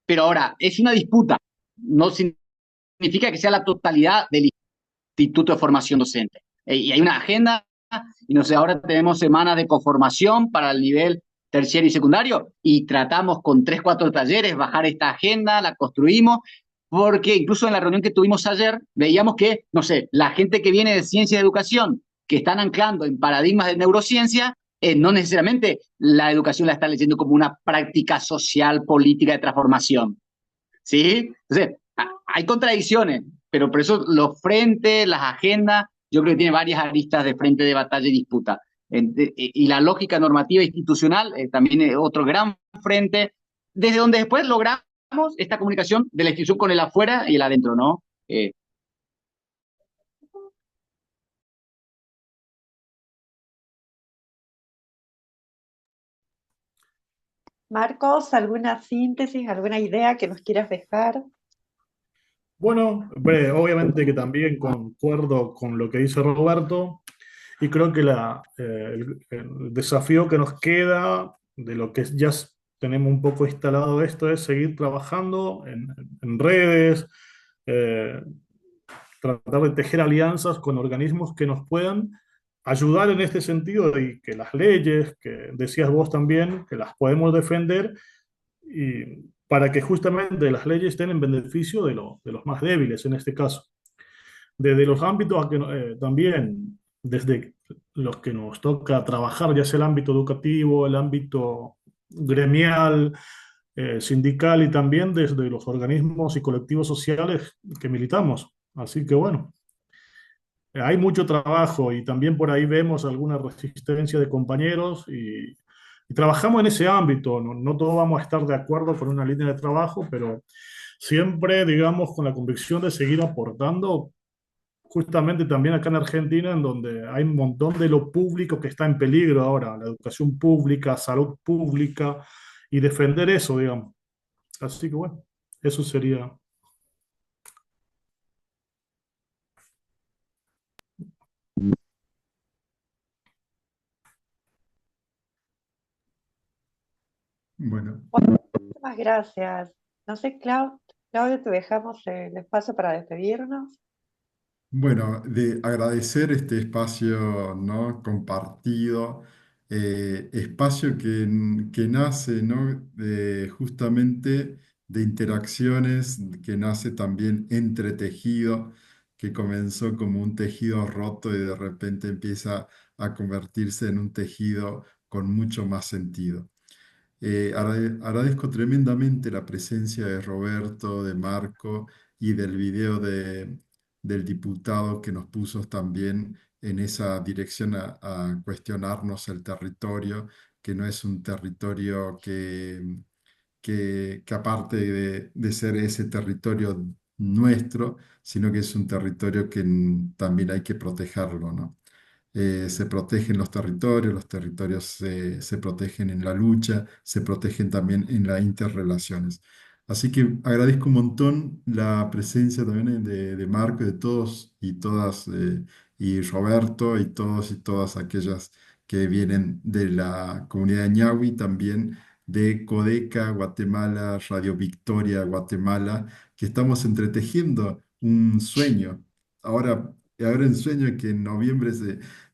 Pero ahora, es una disputa, no significa que sea la totalidad del instituto de formación docente. Y hay una agenda, y no sé, ahora tenemos semanas de conformación para el nivel terciario y secundario, y tratamos con 3, 4 talleres bajar esta agenda, la construimos, porque incluso en la reunión que tuvimos ayer veíamos que, no sé, la gente que viene de ciencia de educación, que están anclando en paradigmas de neurociencia, no necesariamente la educación la está leyendo como una práctica social, política de transformación. ¿Sí? Entonces, hay contradicciones, pero por eso los frentes, las agendas, yo creo que tiene varias aristas de frente de batalla y disputa. Y la lógica normativa institucional también es otro gran frente, desde donde después logramos esta comunicación de la institución con el afuera y el adentro, ¿no? Marcos, ¿alguna síntesis, alguna idea que nos quieras dejar? Bueno, obviamente que también concuerdo con lo que dice Roberto y creo que el desafío que nos queda de lo que ya tenemos un poco instalado esto es seguir trabajando en redes, eh, tratar de tejer alianzas con organismos que nos puedan ayudar en este sentido y que las leyes, que decías vos también, que las podemos defender y para que justamente las leyes estén en beneficio de los más débiles en este caso. Desde los ámbitos también, desde los que nos toca trabajar, ya sea el ámbito educativo, el ámbito gremial, sindical y también desde los organismos y colectivos sociales que militamos. Así que bueno, hay mucho trabajo y también por ahí vemos alguna resistencia de compañeros y trabajamos en ese ámbito. No, no todos vamos a estar de acuerdo con una línea de trabajo, pero siempre, digamos, con la convicción de seguir aportando, justamente también acá en Argentina, en donde hay un montón de lo público que está en peligro ahora, la educación pública, salud pública, y defender eso, digamos. Así que bueno, eso sería. Bueno, Bueno, muchísimas gracias. No sé, Claudio, te dejamos el espacio para despedirnos. bueno, de agradecer este espacio, ¿no? Compartido, espacio que nace, ¿no? Justamente de interacciones, que nace también entre tejido, que comenzó como un tejido roto y de repente empieza a convertirse en un tejido con mucho más sentido. Agradezco tremendamente la presencia de Roberto, de Marco y del video del diputado que nos puso también en esa dirección a cuestionarnos el territorio, que no es un territorio que aparte de ser ese territorio nuestro, sino que es un territorio que también hay que protegerlo, ¿no? se protegen los territorios se protegen en la lucha, se protegen también en las interrelaciones. Así que agradezco un montón la presencia también de Marco, y de todos y todas, y Roberto y todos y todas aquellas que vienen de la comunidad de Ñahui, también de Codeca, Guatemala, Radio Victoria, Guatemala, que estamos entretejiendo un sueño. Ahora un sueño que en noviembre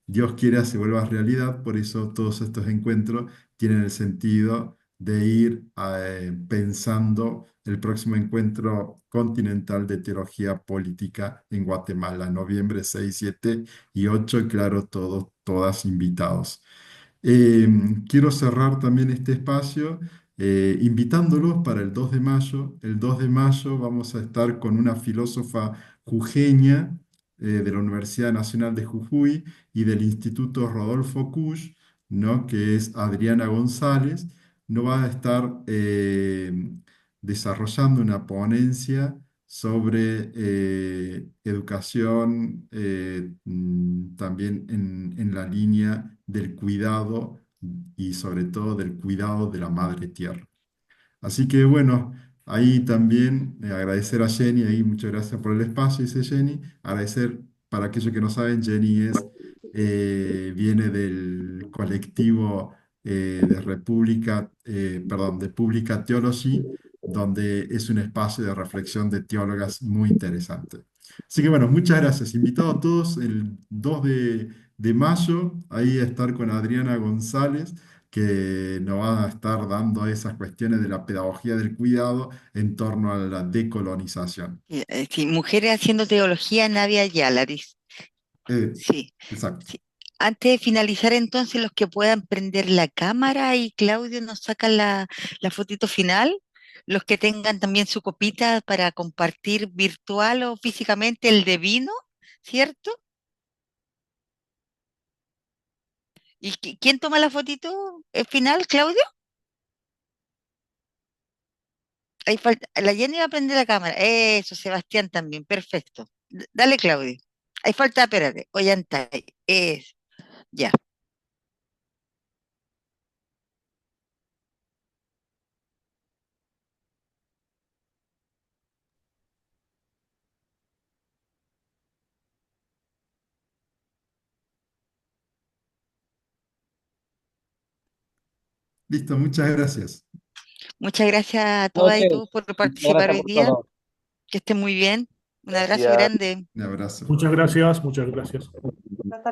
Dios quiera se vuelva realidad, por eso todos estos encuentros tienen el sentido de ir pensando el próximo encuentro continental de teología política en Guatemala, noviembre 6, 7 y 8, y claro, todos, todas invitados. Eh, Quiero cerrar también este espacio invitándolos para el 2 de mayo. El 2 de mayo vamos a estar con una filósofa jujeña de la Universidad Nacional de Jujuy y del Instituto Rodolfo Kusch, ¿no? Que es Adriana González. No va a estar desarrollando una ponencia sobre educación también en la línea del cuidado y sobre todo del cuidado de la madre tierra. Así que bueno, ahí también agradecer a Jenny, ahí muchas gracias por el espacio, dice Jenny. Agradecer para aquellos que no saben, Jenny viene del colectivo de República, perdón, de Publica Theology, donde es un espacio de reflexión de teólogas muy interesante. Así que bueno, muchas gracias. Invitado a todos el 2 de mayo, ahí a estar con Adriana González, que nos va a estar dando esas cuestiones de la pedagogía del cuidado en torno a la decolonización. Sí, mujeres haciendo teología, Navia Ayala, dice. Eh, Sí, exacto. sí. Antes de finalizar, entonces, los que puedan prender la cámara y Claudio nos saca la fotito final, los que tengan también su copita para compartir virtual o físicamente el de vino, ¿cierto? ¿Y quién toma la fotito final, Claudio? Ahí falta, la Jenny va a prender la cámara. Eso, Sebastián también, perfecto. Dale, Claudio. Ahí falta, espérate, Ollantay. Es, ya. Listo, muchas gracias. Muchas gracias a todas y todos Noches. por Muchas participar gracias hoy por día. todo. Que estén muy bien. Un abrazo Gracias. grande. Un abrazo. Muchas gracias, muchas gracias. Hasta